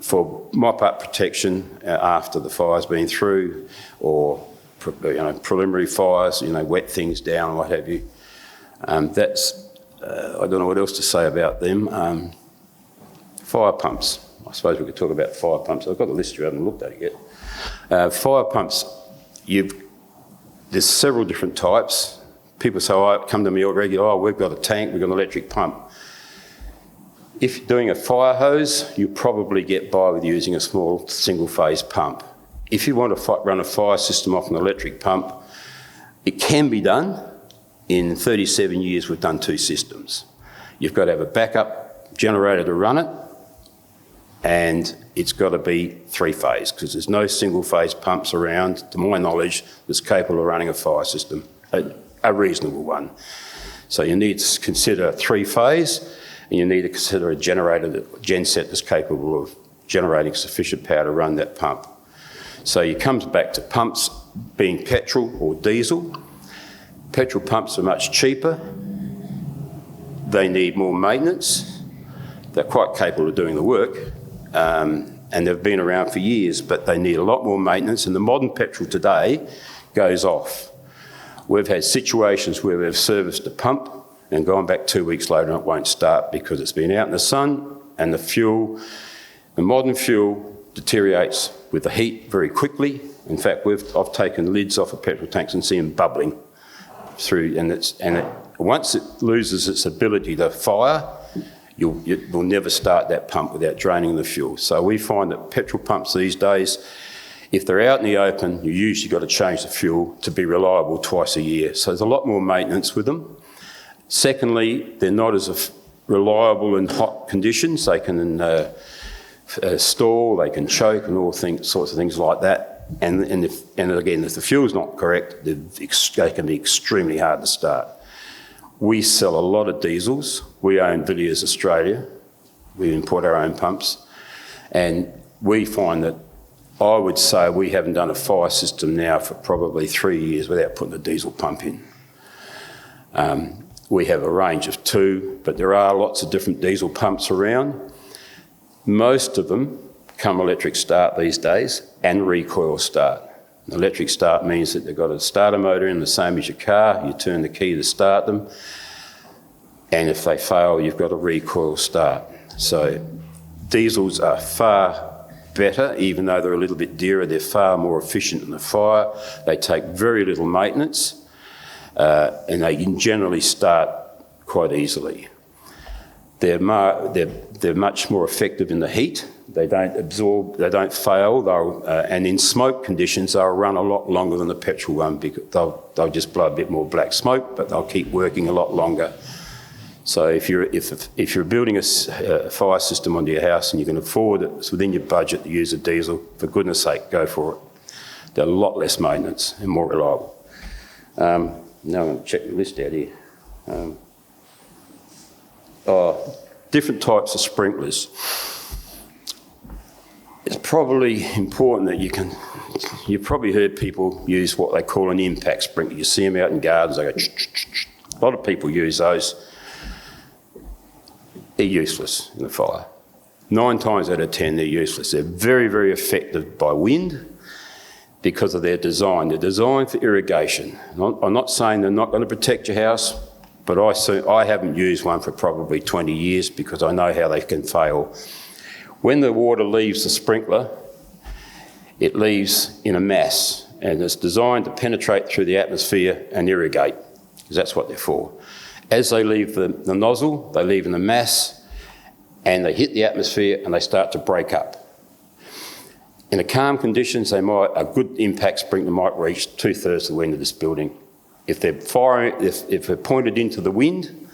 for mop-up protection after the fire's been through, or preliminary fires, wet things down, what have you. That's I don't know what else to say about them. Fire pumps. I suppose we could talk about fire pumps. I've got a list, you haven't looked at it yet. Fire pumps, there's several different types. People say, come to me regularly, we've got a tank, we've got an electric pump. If you're doing a fire hose, you probably get by with using a small single-phase pump. If you want to run a fire system off an electric pump, it can be done. In 37 years, we've done 2 systems. You've got to have a backup generator to run it, and it's got to be 3-phase, because there's no single-phase pumps around, to my knowledge, that's capable of running a fire system, a reasonable one. So you need to consider 3-phase, and you need to consider a genset that's capable of generating sufficient power to run that pump. So it comes back to pumps being petrol or diesel. Petrol pumps are much cheaper. They need more maintenance. They're quite capable of doing the work, and they've been around for years, but they need a lot more maintenance, and the modern petrol today goes off. We've had situations where we've serviced a pump and gone back 2 weeks later and it won't start because it's been out in the sun, and the modern fuel deteriorates with the heat very quickly. In fact, I've taken lids off of petrol tanks and seen them bubbling through, once it loses its ability to fire, you'll never start that pump without draining the fuel. So we find that petrol pumps these days, if they're out in the open, you usually got to change the fuel to be reliable twice a year. So there's a lot more maintenance with them. Secondly, they're not as reliable in hot conditions. They can stall, they can choke, and all sorts of things like that. And again, if the fuel's not correct, they can be extremely hard to start. We sell a lot of diesels. We own Villiers Australia. We import our own pumps. And we find that, I would say, we haven't done a fire system now for probably 3 years without putting a diesel pump in. We have a range of 2, but there are lots of different diesel pumps around. Most of them come electric start these days and recoil start. Electric start means that they've got a starter motor in the same as your car. You turn the key to start them, and if they fail, you've got a recoil start. So diesels are far better, even though they're a little bit dearer. They're far more efficient in the fire. They take very little maintenance. And they can generally start quite easily. They're much more effective in the heat. They don't absorb, they don't fail, and in smoke conditions they'll run a lot longer than the petrol one, because they'll just blow a bit more black smoke, but they'll keep working a lot longer. So if you're building a fire system onto your house and you can afford it, it's within your budget to use a diesel, for goodness sake, go for it. They're a lot less maintenance and more reliable. Now I'm going to check the list out here. Different types of sprinklers. It's probably important that you've probably heard people use what they call an impact sprinkler. You see them out in gardens, they go ch-ch-ch-ch. A lot of people use those. They're useless in the fire. 9 times out of 10, they're useless. They're very, very effective by wind, because of their design. They're designed for irrigation. I'm not saying they're not going to protect your house, but I haven't used one for probably 20 years because I know how they can fail. When the water leaves the sprinkler, it leaves in a mass, and it's designed to penetrate through the atmosphere and irrigate, because that's what they're for. As they leave the nozzle, they leave in a mass, and they hit the atmosphere and they start to break up. In a calm conditions, a good impact sprinkler might reach 2/3 of the wind of this building. If they're firing, if they're pointed into the wind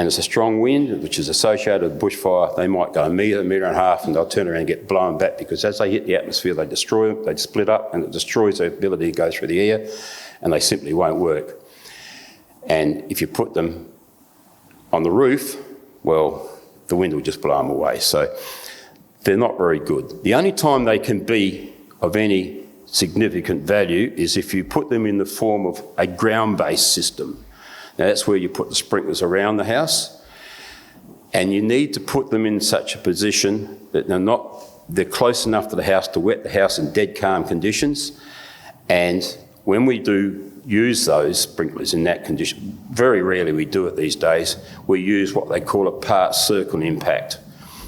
and it's a strong wind, which is associated with bushfire, they might go a metre, metre and a half, and they'll turn around and get blown back, because as they hit the atmosphere, they destroy them, they split up, and it destroys their ability to go through the air, and they simply won't work. And if you put them on the roof, well, the wind will just blow them away. So they're not very good. The only time they can be of any significant value is if you put them in the form of a ground-based system. Now that's where you put the sprinklers around the house, and you need to put them in such a position that they're close enough to the house to wet the house in dead calm conditions. And when we do use those sprinklers in that condition, very rarely we do it these days, we use what they call a part circle impact,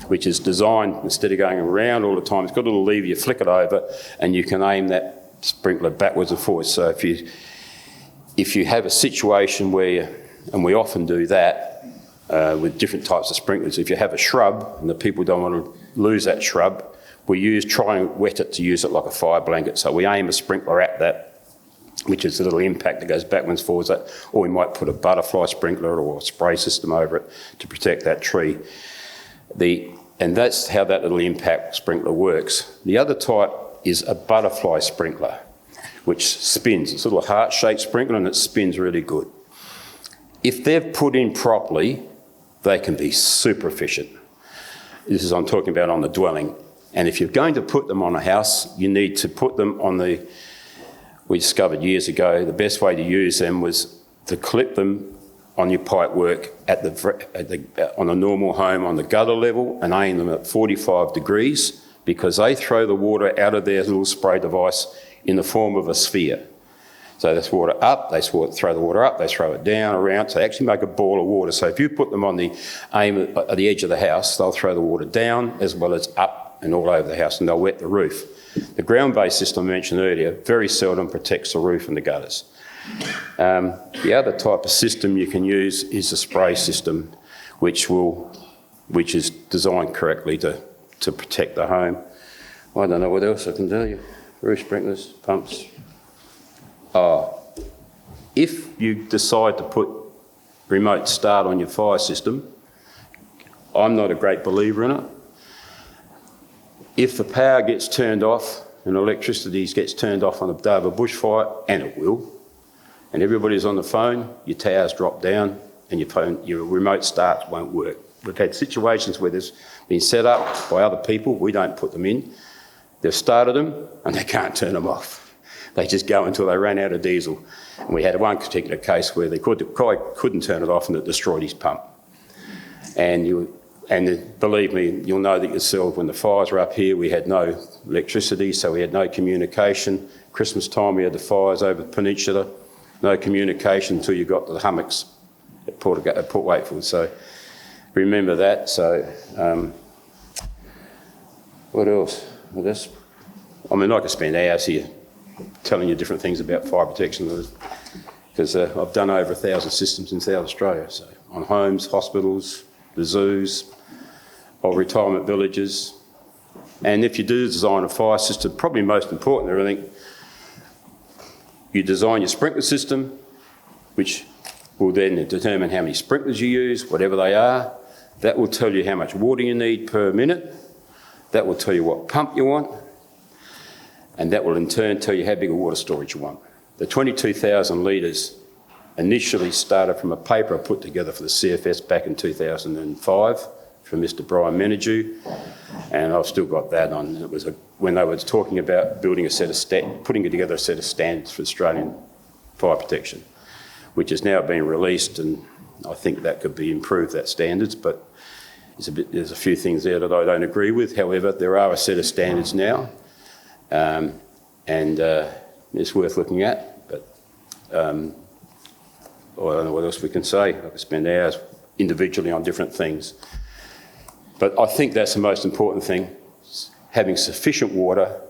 which is designed, instead of going around all the time, it's got a little lever, you flick it over, and you can aim that sprinkler backwards and forwards. So if you have a situation where, and we often do that with different types of sprinklers, if you have a shrub and the people don't want to lose that shrub, we try and wet it to use it like a fire blanket. So we aim a sprinkler at that, which is a little impact that goes backwards and forwards, or we might put a butterfly sprinkler or a spray system over it to protect that tree. And that's how that little impact sprinkler works. The other type is a butterfly sprinkler, which spins. It's a little heart-shaped sprinkler and it spins really good. If they're put in properly, they can be super efficient. This is, I'm talking about on the dwelling. And if you're going to put them on a house, you need to put them on we discovered years ago, the best way to use them was to clip them on your pipework on a normal home on the gutter level and aim them at 45 degrees, because they throw the water out of their little spray device in the form of a sphere. So there's water up, they throw the water up, they throw it down, around, so they actually make a ball of water. So if you put them on the edge of the house, they'll throw the water down as well as up and all over the house, and they'll wet the roof. The ground-based system I mentioned earlier very seldom protects the roof and the gutters. The other type of system you can use is a spray system, which is designed correctly to protect the home. I don't know what else I can tell you. Roof sprinklers, pumps. If you decide to put remote start on your fire system, I'm not a great believer in it. If the power gets turned off and electricity gets turned off on the day of a bushfire, and it will, and everybody's on the phone, your towers drop down and your remote starts won't work. We've had situations where there's been set up by other people, we don't put them in, they've started them and they can't turn them off. They just go until they ran out of diesel. And we had one particular case where they couldn't turn it off and it destroyed his pump. And believe me, you'll know that yourself, when the fires were up here, we had no electricity, so we had no communication. Christmas time, we had the fires over the peninsula, no communication until you got to the hummocks at Port Wakefield. So remember that. So what else? I could spend hours here telling you different things about fire protection, because I've done over 1,000 systems in South Australia, so on homes, hospitals, the zoos, or retirement villages. And if you do design a fire system, probably most important there, I think, you design your sprinkler system, which will then determine how many sprinklers you use, whatever they are. That will tell you how much water you need per minute. That will tell you what pump you want. And that will in turn tell you how big a water storage you want. The 22,000 litres initially started from a paper I put together for the CFS back in 2005 from Mr. Brian Menadue, and I've still got that on. It was when they were talking about putting together a set of standards for Australian fire protection, which has now been released, and I think that could be improved, that standards, but there's a few things there that I don't agree with. However, there are a set of standards now, and it's worth looking at, but I don't know what else we can say. I could spend hours individually on different things. But I think that's the most important thing, having sufficient water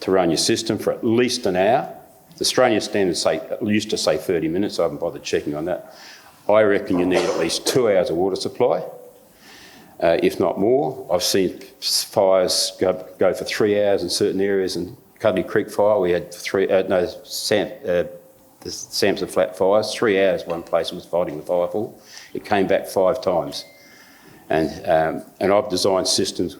to run your system for at least an hour. The Australian standards used to say 30 minutes, I haven't bothered checking on that. I reckon you need at least 2 hours of water supply, if not more. I've seen fires go for 3 hours in certain areas, and Cuddly Creek fire, we had the Samson Flat fires, 3 hours one place was fighting the fire for. It came back 5 times. And I've designed systems.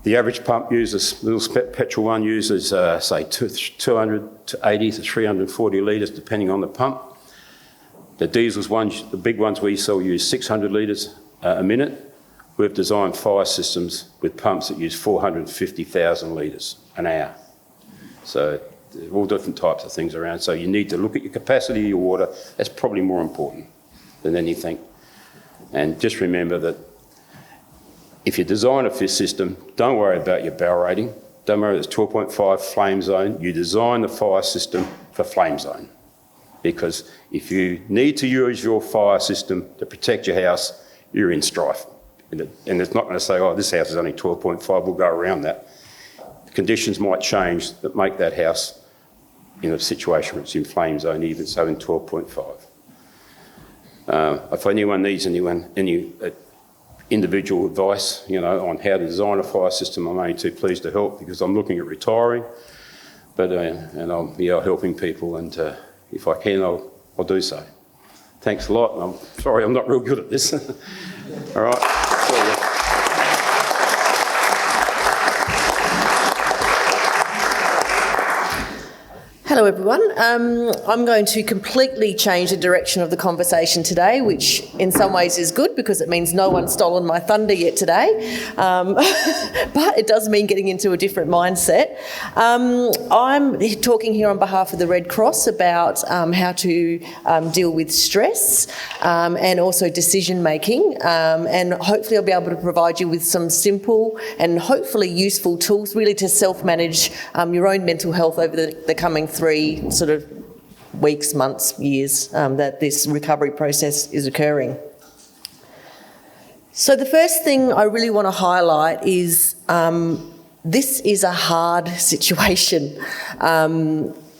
The average pump uses, little petrol one uses, say, 280 to 340 litres, depending on the pump. The diesels ones, the big ones we sell, use 600 litres a minute. We've designed fire systems with pumps that use 450,000 litres an hour. So there are all different types of things around. So you need to look at your capacity of your water. That's probably more important than anything. And just remember that if you design a FIS system, don't worry about your barrel rating. Don't worry, it's 12.5 flame zone. You design the fire system for flame zone. Because if you need to use your fire system to protect your house, you're in strife. And it's not going to say, oh, this house is only 12.5, we'll go around that. The conditions might change that make that house in a situation where it's in flame zone, even so in 12.5. If anyone needs any individual advice, on how to design a fire system, I'm only too pleased to help because I'm looking at retiring, but and I'm helping people, and if I can, I'll do so. Thanks a lot. I'm sorry, I'm not real good at this. All right. Hello everyone. I'm going to completely change the direction of the conversation today, which in some ways is good because it means no one's stolen my thunder yet today, but it does mean getting into a different mindset. I'm talking here on behalf of the Red Cross about how to deal with stress and also decision making, and hopefully I'll be able to provide you with some simple and hopefully useful tools really to self-manage your own mental health over the coming 3 sort of weeks, months, years that this recovery process is occurring. So the first thing I really want to highlight is this is a hard situation.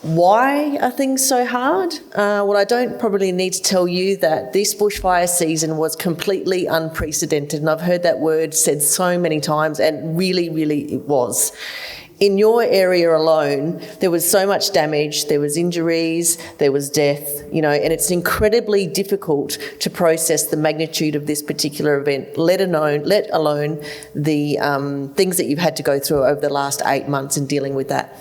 Why are things so hard? Well, I don't probably need to tell you that this bushfire season was completely unprecedented, and I've heard that word said so many times, and really, really it was. In your area alone, there was so much damage, there was injuries, there was death, and it's incredibly difficult to process the magnitude of this particular event, let alone the things that you've had to go through over the last 8 months in dealing with that.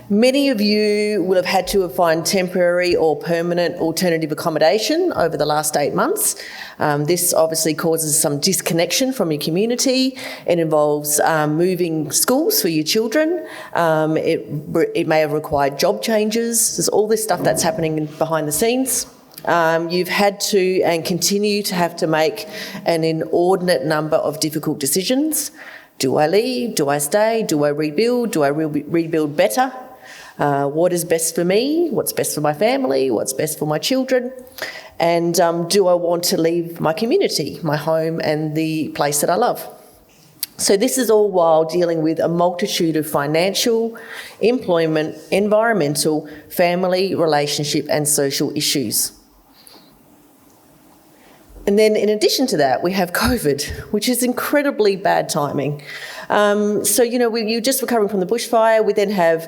Many of you will have had to find temporary or permanent alternative accommodation over the last 8 months. This obviously causes some disconnection from your community. It involves moving schools for your children. It may have required job changes. There's all this stuff that's happening behind the scenes. You've had to and continue to have to make an inordinate number of difficult decisions. Do I leave? Do I stay? Do I rebuild? Do I rebuild better? What is best for me? What's best for my family? What's best for my children? And do I want to leave my community, my home and the place that I love? So this is all while dealing with a multitude of financial, employment, environmental, family, relationship and social issues. And then in addition to that, we have COVID, which is incredibly bad timing. You're just recovering from the bushfire. We then have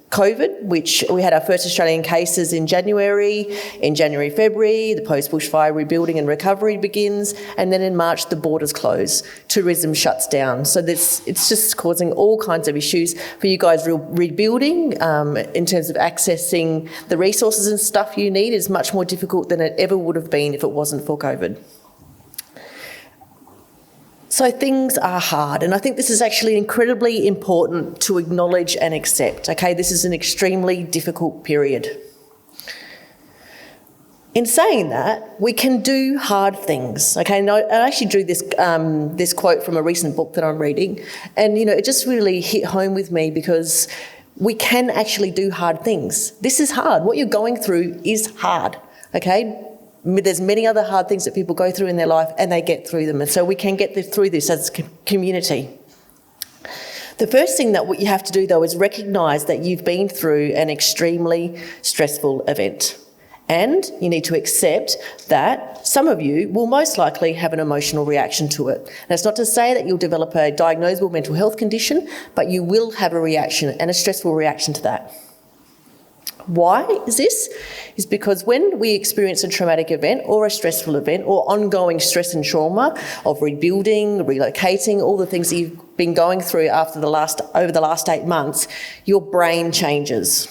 COVID, which we had our first Australian cases in January, February, the post-bushfire rebuilding and recovery begins, and then in March the borders close, tourism shuts down. So it's just causing all kinds of issues for you guys. Rebuilding in terms of accessing the resources and stuff you need is much more difficult than it ever would have been if it wasn't for COVID. So things are hard, and I think this is actually incredibly important to acknowledge and accept. Okay, this is an extremely difficult period. In saying that, we can do hard things. Okay, and I actually drew this quote from a recent book that I'm reading, and it just really hit home with me because we can actually do hard things. This is hard. What you're going through is hard. Okay. There's many other hard things that people go through in their life and they get through them. And so we can get through this as a community. The first thing that what you have to do though is recognise that you've been through an extremely stressful event. And you need to accept that some of you will most likely have an emotional reaction to it. And it's not to say that you'll develop a diagnosable mental health condition, but you will have a reaction and a stressful reaction to that. Why is this? Is because when we experience a traumatic event or a stressful event or ongoing stress and trauma of rebuilding, relocating, all the things that you've been going through over the last 8 months, your brain changes.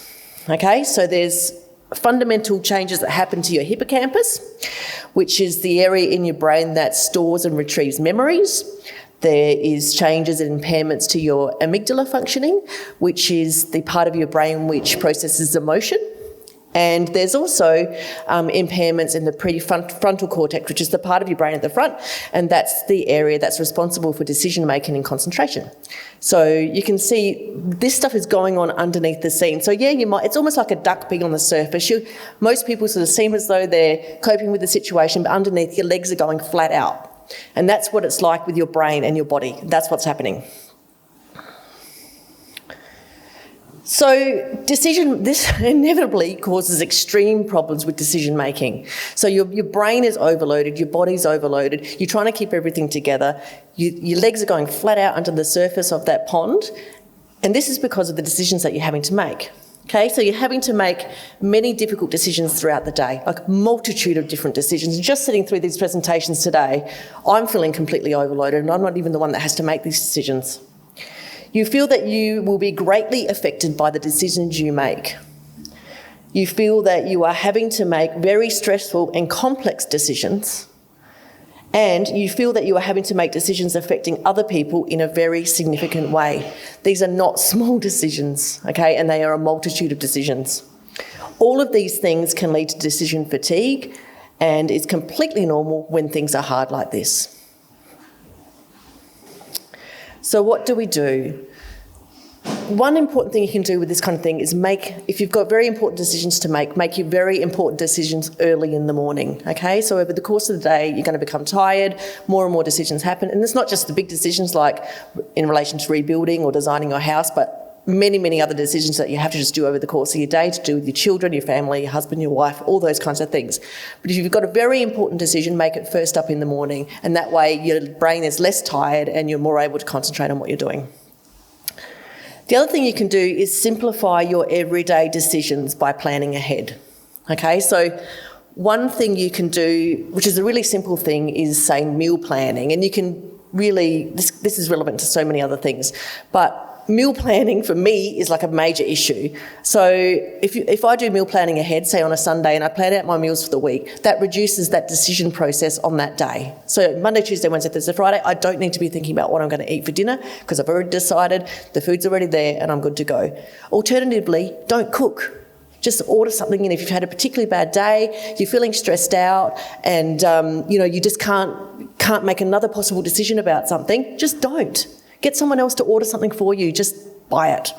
Okay, so there's fundamental changes that happen to your hippocampus, which is the area in your brain that stores and retrieves memories. There is changes and impairments to your amygdala functioning, which is the part of your brain which processes emotion. And there's also impairments in the prefrontal cortex, which is the part of your brain at the front, and that's the area that's responsible for decision-making and concentration. So you can see this stuff is going on underneath the scene. So yeah, it's almost like a duck being on the surface. Most people sort of seem as though they're coping with the situation, but underneath your legs are going flat out. And that's what it's like with your brain and your body. That's what's happening. So this inevitably causes extreme problems with decision making. So your brain is overloaded, your body's overloaded, you're trying to keep everything together, your legs are going flat out under the surface of that pond, and this is because of the decisions that you're having to make. Okay, so you're having to make many difficult decisions throughout the day, like a multitude of different decisions. And just sitting through these presentations today, I'm feeling completely overloaded, and I'm not even the one that has to make these decisions. You feel that you will be greatly affected by the decisions you make. You feel that you are having to make very stressful and complex decisions, and you feel that you are having to make decisions affecting other people in a very significant way. These are not small decisions, okay, and they are a multitude of decisions. All of these things can lead to decision fatigue, and it's completely normal when things are hard like this. So what do we do? One important thing you can do with this kind of thing is if you've got very important decisions to make your very important decisions early in the morning, okay? So over the course of the day, you're going to become tired, more and more decisions happen. And it's not just the big decisions like in relation to rebuilding or designing your house, but many, many other decisions that you have to just do over the course of your day to do with your children, your family, your husband, your wife, all those kinds of things. But if you've got a very important decision, make it first up in the morning, and that way your brain is less tired and you're more able to concentrate on what you're doing. The other thing you can do is simplify your everyday decisions by planning ahead. Okay, so one thing you can do, which is a really simple thing, is say meal planning, and you can really, this is relevant to so many other things, but meal planning for me is like a major issue. So if I do meal planning ahead, say on a Sunday, and I plan out my meals for the week, that reduces that decision process on that day. So Monday, Tuesday, Wednesday, Thursday, Friday, I don't need to be thinking about what I'm going to eat for dinner because I've already decided, the food's already there and I'm good to go. Alternatively, don't cook. Just order something in. If you've had a particularly bad day, you're feeling stressed out, and you just can't make another possible decision about something, just don't. Get someone else to order something for you, just buy it.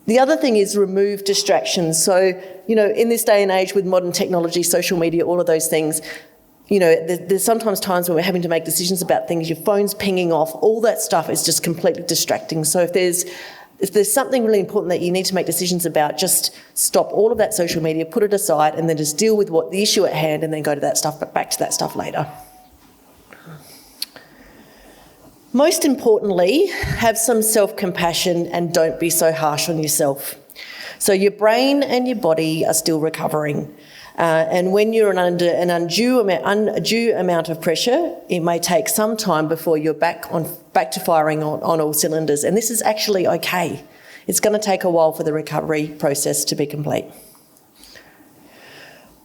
The other thing is remove distractions. So, in this day and age with modern technology, social media, all of those things, there's sometimes times when we're having to make decisions about things, your phone's pinging off, all that stuff is just completely distracting. So if there's something really important that you need to make decisions about, just stop all of that social media, put it aside, and then just deal with what the issue at hand, and then go to that stuff, but back to that stuff later. Most importantly, have some self-compassion and don't be so harsh on yourself. So your brain and your body are still recovering. And when you're under an undue amount of pressure, it may take some time before you're back to firing on all cylinders. And this is actually okay. It's going to take a while for the recovery process to be complete.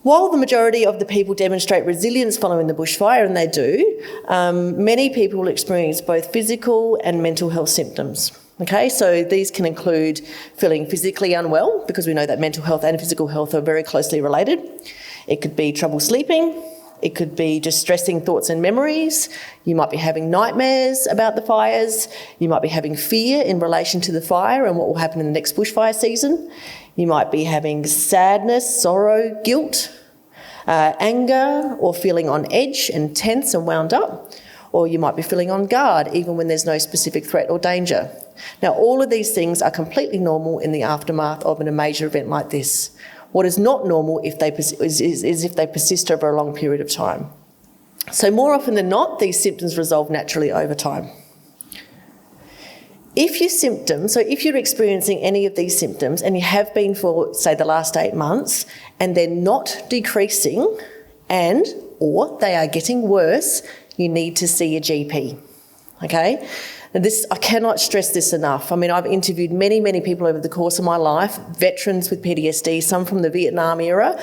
While the majority of the people demonstrate resilience following the bushfire, and they do, many people experience both physical and mental health symptoms. Okay, so these can include feeling physically unwell, because we know that mental health and physical health are very closely related. It could be trouble sleeping. It could be distressing thoughts and memories. You might be having nightmares about the fires. You might be having fear in relation to the fire and what will happen in the next bushfire season. You might be having sadness, sorrow, guilt, anger, or feeling on edge and tense and wound up. Or you might be feeling on guard even when there's no specific threat or danger. Now, all of these things are completely normal in the aftermath of a major event like this. What is not normal is if they persist over a long period of time. So more often than not, these symptoms resolve naturally over time. If your symptoms, so if you're experiencing any of these symptoms and you have been for, say, the last 8 months, and they're not decreasing or they are getting worse, you need to see a GP, okay? Now this, I cannot stress this enough. I mean, I've interviewed many, many people over the course of my life, veterans with PTSD, some from the Vietnam era.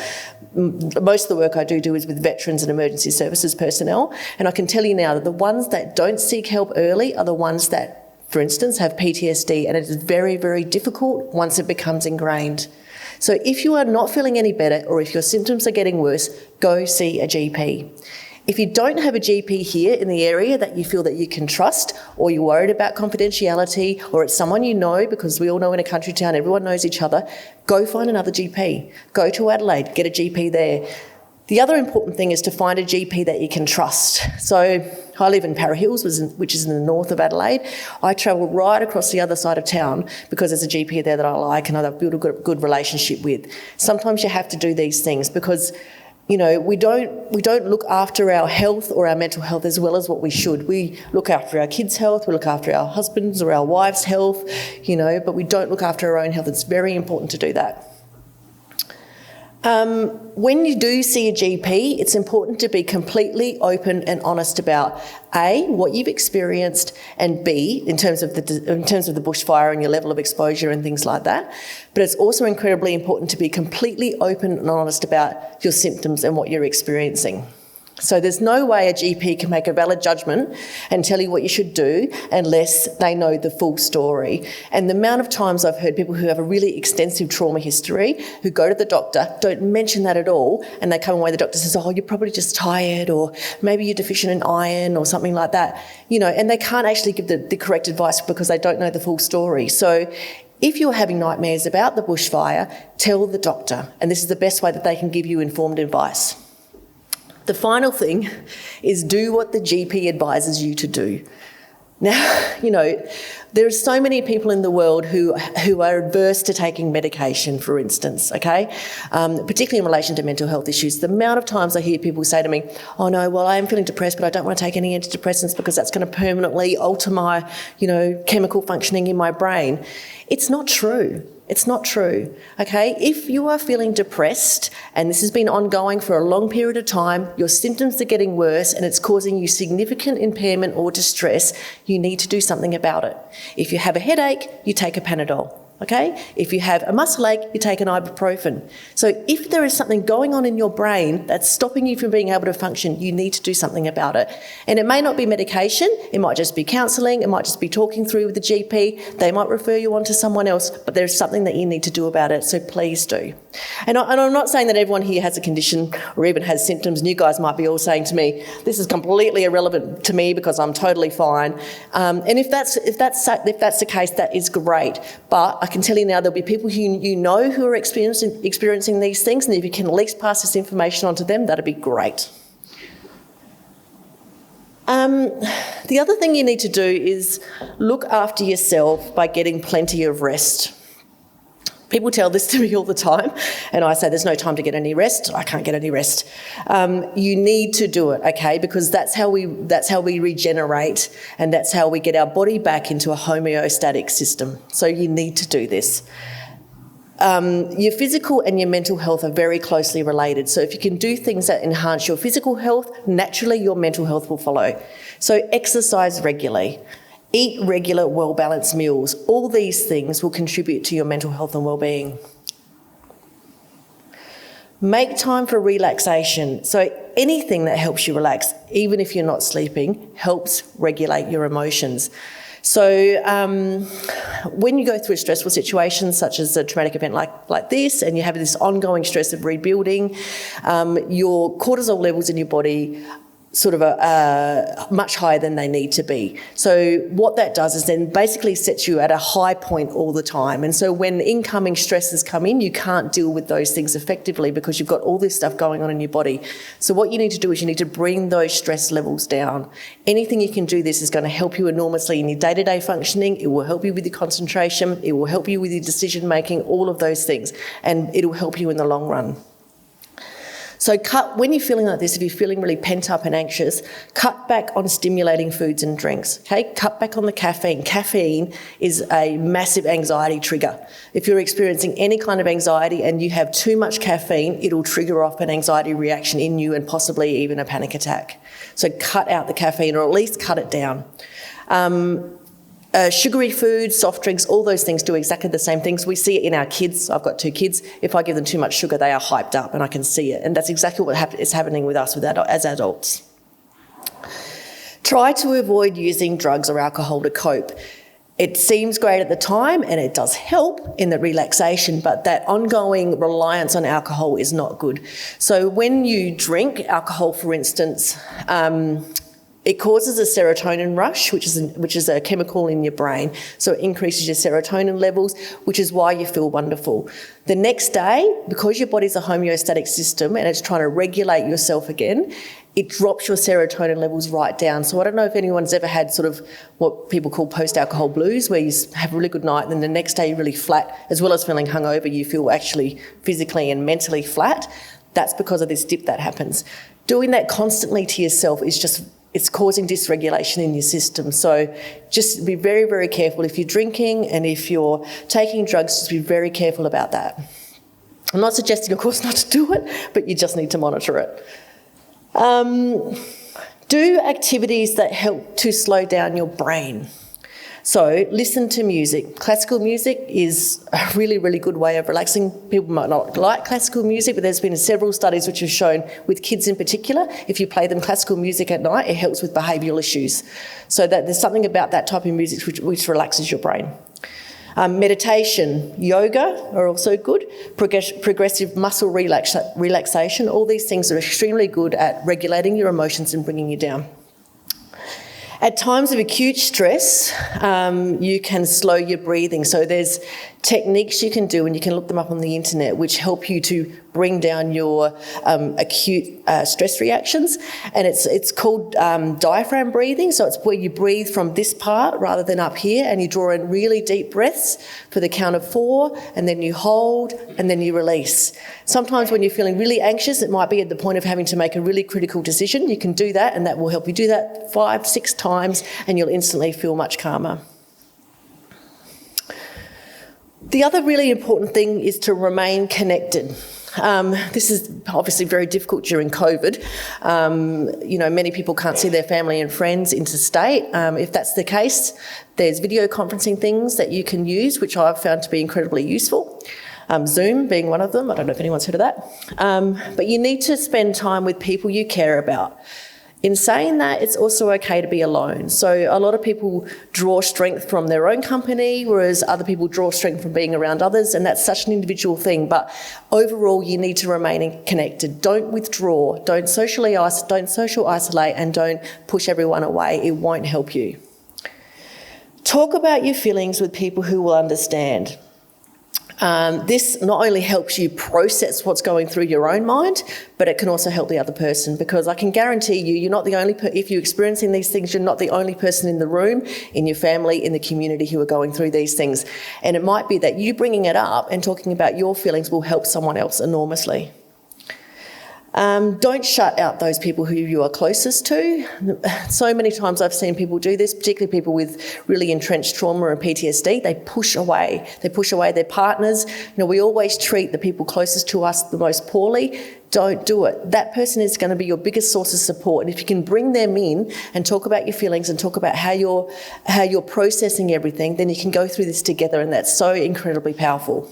Most of the work I do is with veterans and emergency services personnel. And I can tell you now that the ones that don't seek help early are the ones that, for instance, have PTSD, and it is very, very difficult once it becomes ingrained. So if you are not feeling any better or if your symptoms are getting worse, go see a GP. If you don't have a GP here in the area that you feel that you can trust, or you're worried about confidentiality, or it's someone you know, because we all know in a country town everyone knows each other, go find another GP. Go to Adelaide, get a GP there. The other important thing is to find a GP that you can trust. So I live in Para Hills, which is in the north of Adelaide. I travel right across the other side of town because there's a GP there that I like and I've built a good relationship with. Sometimes you have to do these things because, you know, we don't look after our health or our mental health as well as what we should. We look after our kids' health, we look after our husbands' or our wives' health, you know, but we don't look after our own health. It's very important to do that. When you do see a GP, it's important to be completely open and honest about A, what you've experienced, and B, in terms of the bushfire and your level of exposure and things like that. But it's also incredibly important to be completely open and honest about your symptoms and what you're experiencing. So there's no way a GP can make a valid judgment and tell you what you should do unless they know the full story. And the amount of times I've heard people who have a really extensive trauma history who go to the doctor, don't mention that at all, and they come away, the doctor says, oh, you're probably just tired, or maybe you're deficient in iron or something like that, you know, and they can't actually give the correct advice because they don't know the full story. So if you're having nightmares about the bushfire, tell the doctor, and this is the best way that they can give you informed advice. The final thing is do what the GP advises you to do. Now, you know, there are so many people in the world who are adverse to taking medication, for instance, okay? Particularly in relation to mental health issues. The amount of times I hear people say to me, oh no, well, I am feeling depressed, but I don't want to take any antidepressants because that's going to permanently alter my, you know, chemical functioning in my brain. It's not true. It's not true, okay? If you are feeling depressed and this has been ongoing for a long period of time, your symptoms are getting worse and it's causing you significant impairment or distress, you need to do something about it. If you have a headache, you take a Panadol. Okay? If you have a muscle ache, you take an ibuprofen. So if there is something going on in your brain that's stopping you from being able to function, you need to do something about it. And it may not be medication, it might just be counselling, it might just be talking through with the GP, they might refer you on to someone else, but there's something that you need to do about it, so please do. And I'm not saying that everyone here has a condition or even has symptoms, and you guys might be all saying to me, this is completely irrelevant to me because I'm totally fine. And if that's the case, that is great. But I can tell you now there'll be people who you know who are experiencing these things, and if you can at least pass this information on to them, that'd be great. The other thing you need to do is look after yourself by getting plenty of rest. People tell this to me all the time, and I say there's no time to get any rest. I can't get any rest. You need to do it, okay? Because that's how we regenerate, and that's how we get our body back into a homeostatic system. So you need to do this. Your physical and your mental health are very closely related. So if you can do things that enhance your physical health, naturally your mental health will follow. So exercise regularly. Eat regular, well-balanced meals. All these things will contribute to your mental health and well-being. Make time for relaxation. So anything that helps you relax, even if you're not sleeping, helps regulate your emotions. So when you go through a stressful situation, such as a traumatic event like this, and you have this ongoing stress of rebuilding, your cortisol levels in your body sort of much higher than they need to be. So what that does is then basically sets you at a high point all the time. And so when incoming stresses come in, you can't deal with those things effectively because you've got all this stuff going on in your body. So what you need to do is you need to bring those stress levels down. Anything you can do this is going to help you enormously in your day-to-day functioning. It will help you with your concentration. It will help you with your decision-making, all of those things. And it will help you in the long run. So when you're feeling like this, if you're feeling really pent up and anxious, cut back on stimulating foods and drinks, okay? Cut back on the caffeine. Caffeine is a massive anxiety trigger. If you're experiencing any kind of anxiety and you have too much caffeine, it'll trigger off an anxiety reaction in you and possibly even a panic attack. So cut out the caffeine, or at least cut it down. Sugary foods, soft drinks, all those things do exactly the same things. We see it in our kids. I've got 2 kids. If I give them too much sugar, they are hyped up, and I can see it. And that's exactly what is happening with us as adults. Try to avoid using drugs or alcohol to cope. It seems great at the time, and it does help in the relaxation, but that ongoing reliance on alcohol is not good. So when you drink alcohol, for instance, it causes a serotonin rush, which is a chemical in your brain. So it increases your serotonin levels, which is why you feel wonderful. The next day, because your body's a homeostatic system and it's trying to regulate yourself again, it drops your serotonin levels right down. So I don't know if anyone's ever had sort of what people call post-alcohol blues, where you have a really good night and then the next day you're really flat. As well as feeling hungover, you feel actually physically and mentally flat. That's because of this dip that happens. Doing that constantly to yourself it's causing dysregulation in your system. So just be very, very careful. If you're drinking and if you're taking drugs, just be very careful about that. I'm not suggesting, of course, not to do it, but you just need to monitor it. Do activities that help to slow down your brain. So listen to music. Classical music is a really, really good way of relaxing. People might not like classical music, but there's been several studies which have shown, with kids in particular, if you play them classical music at night, it helps with behavioural issues. So that there's something about that type of music which relaxes your brain. Meditation, yoga are also good. Progressive muscle relaxation, all these things are extremely good at regulating your emotions and bringing you down. At times of acute stress, you can slow your breathing. So there's techniques you can do, and you can look them up on the internet, which help you to bring down your acute stress reactions. And it's called diaphragm breathing. So it's where you breathe from this part rather than up here, and you draw in really deep breaths for the count of 4, and then you hold, and then you release. Sometimes when you're feeling really anxious, it might be at the point of having to make a really critical decision. You can do that, and that will help you do that 5-6 times, and you'll instantly feel much calmer. The other really important thing is to remain connected. This is obviously very difficult during COVID. Many people can't see their family and friends interstate. If that's the case, there's video conferencing things that you can use, which I've found to be incredibly useful. Zoom being one of them. I don't know if anyone's heard of that. But you need to spend time with people you care about. In saying that, it's also okay to be alone. So a lot of people draw strength from their own company, whereas other people draw strength from being around others, and that's such an individual thing. But overall, you need to remain connected. Don't withdraw, don't social isolate, and don't push everyone away. It won't help you. Talk about your feelings with people who will understand. This not only helps you process what's going through your own mind, but it can also help the other person, because I can guarantee you, you're not the only if you're experiencing these things, you're not the only person in the room, in your family, in the community who are going through these things. And it might be that you bringing it up and talking about your feelings will help someone else enormously. Don't shut out those people who you are closest to. So many times I've seen people do this, particularly people with really entrenched trauma and PTSD. They push away their partners. We always treat the people closest to us the most poorly. Don't do it. That person is going to be your biggest source of support. And if you can bring them in and talk about your feelings and talk about how you're processing everything, then you can go through this together, and that's so incredibly powerful.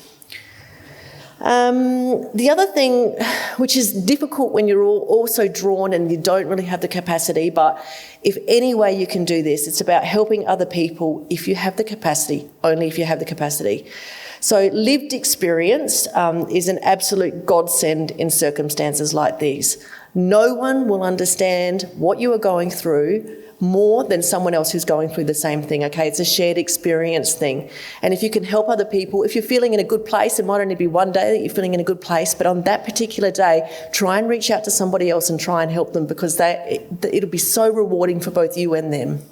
The other thing, which is difficult when you're also drawn and you don't really have the capacity, but if any way you can do this, it's about helping other people if you have the capacity, only if you have the capacity. So lived experience is an absolute godsend in circumstances like these. No one will understand what you are going through more than someone else who's going through the same thing, okay? It's a shared experience thing. And if you can help other people, if you're feeling in a good place, it might only be one day that you're feeling in a good place, but on that particular day, try and reach out to somebody else and try and help them, because it'll be so rewarding for both you and them.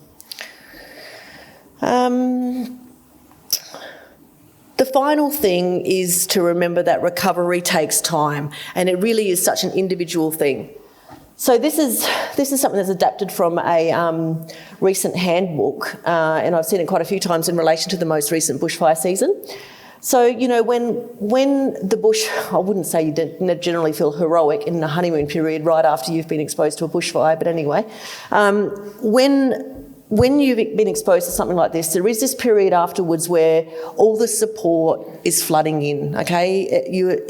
The final thing is to remember that recovery takes time, and it really is such an individual thing. So this is something that's adapted from a recent handbook, and I've seen it quite a few times in relation to the most recent bushfire season. So, you know, when the bush, I wouldn't say you generally feel heroic in the honeymoon period right after you've been exposed to a bushfire, but anyway, when you've been exposed to something like this, there is this period afterwards where all the support is flooding in, okay?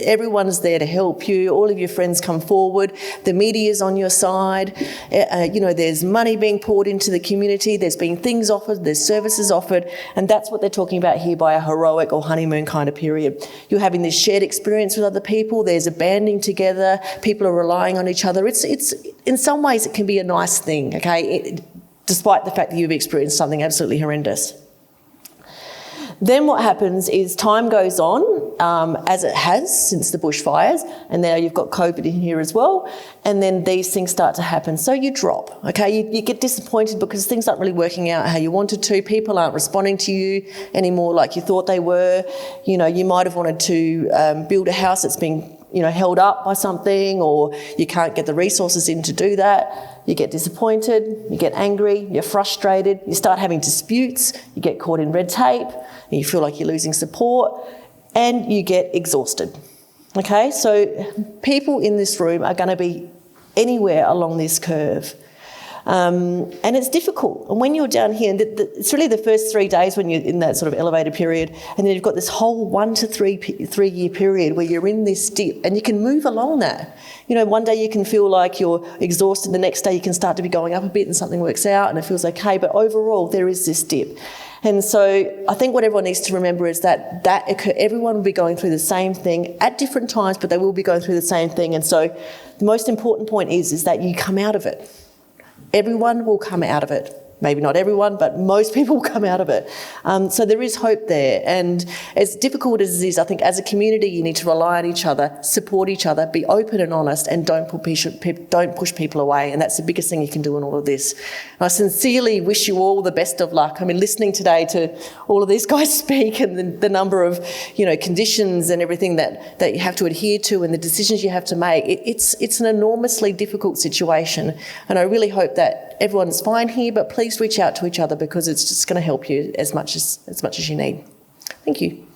Everyone's there to help you. All of your friends come forward. The media's on your side. You know, there's money being poured into the community. There's been things offered. There's services offered. And that's what they're talking about here by a heroic or honeymoon kind of period. You're having this shared experience with other people. There's a banding together. People are relying on each other. It's in some ways, it can be a nice thing, okay? Despite the fact that you've experienced something absolutely horrendous. Then what happens is time goes on, as it has since the bushfires, and now you've got COVID in here as well, and then these things start to happen. So you drop, okay? You get disappointed because things aren't really working out how you wanted to. People aren't responding to you anymore like you thought they were. You know, you might have wanted to build a house that's been, you know, held up by something, or you can't get the resources in to do that. You get disappointed, you get angry, you're frustrated, you start having disputes, you get caught in red tape, and you feel like you're losing support, and you get exhausted. Okay, so people in this room are going to be anywhere along this curve. And it's difficult. And when you're down here, it's really the first 3 days when you're in that sort of elevated period, and then you've got this whole 1 to 3 year period where you're in this dip, and you can move along that. You know, one day you can feel like you're exhausted, the next day you can start to be going up a bit and something works out and it feels okay, but overall there is this dip. And so I think what everyone needs to remember is that everyone will be going through the same thing at different times, but they will be going through the same thing. And so the most important point is that you come out of it. Everyone will come out of it. Maybe not everyone, but most people will come out of it. So there is hope there. And as difficult as it is, I think as a community, you need to rely on each other, support each other, be open and honest, and don't push people away. And that's the biggest thing you can do in all of this. And I sincerely wish you all the best of luck. I mean, listening today to all of these guys speak and the number of, you know, conditions and everything that you have to adhere to and the decisions you have to make, it's an enormously difficult situation. And I really hope that everyone's fine here, but please reach out to each other because it's just going to help you as much as you need. Thank you.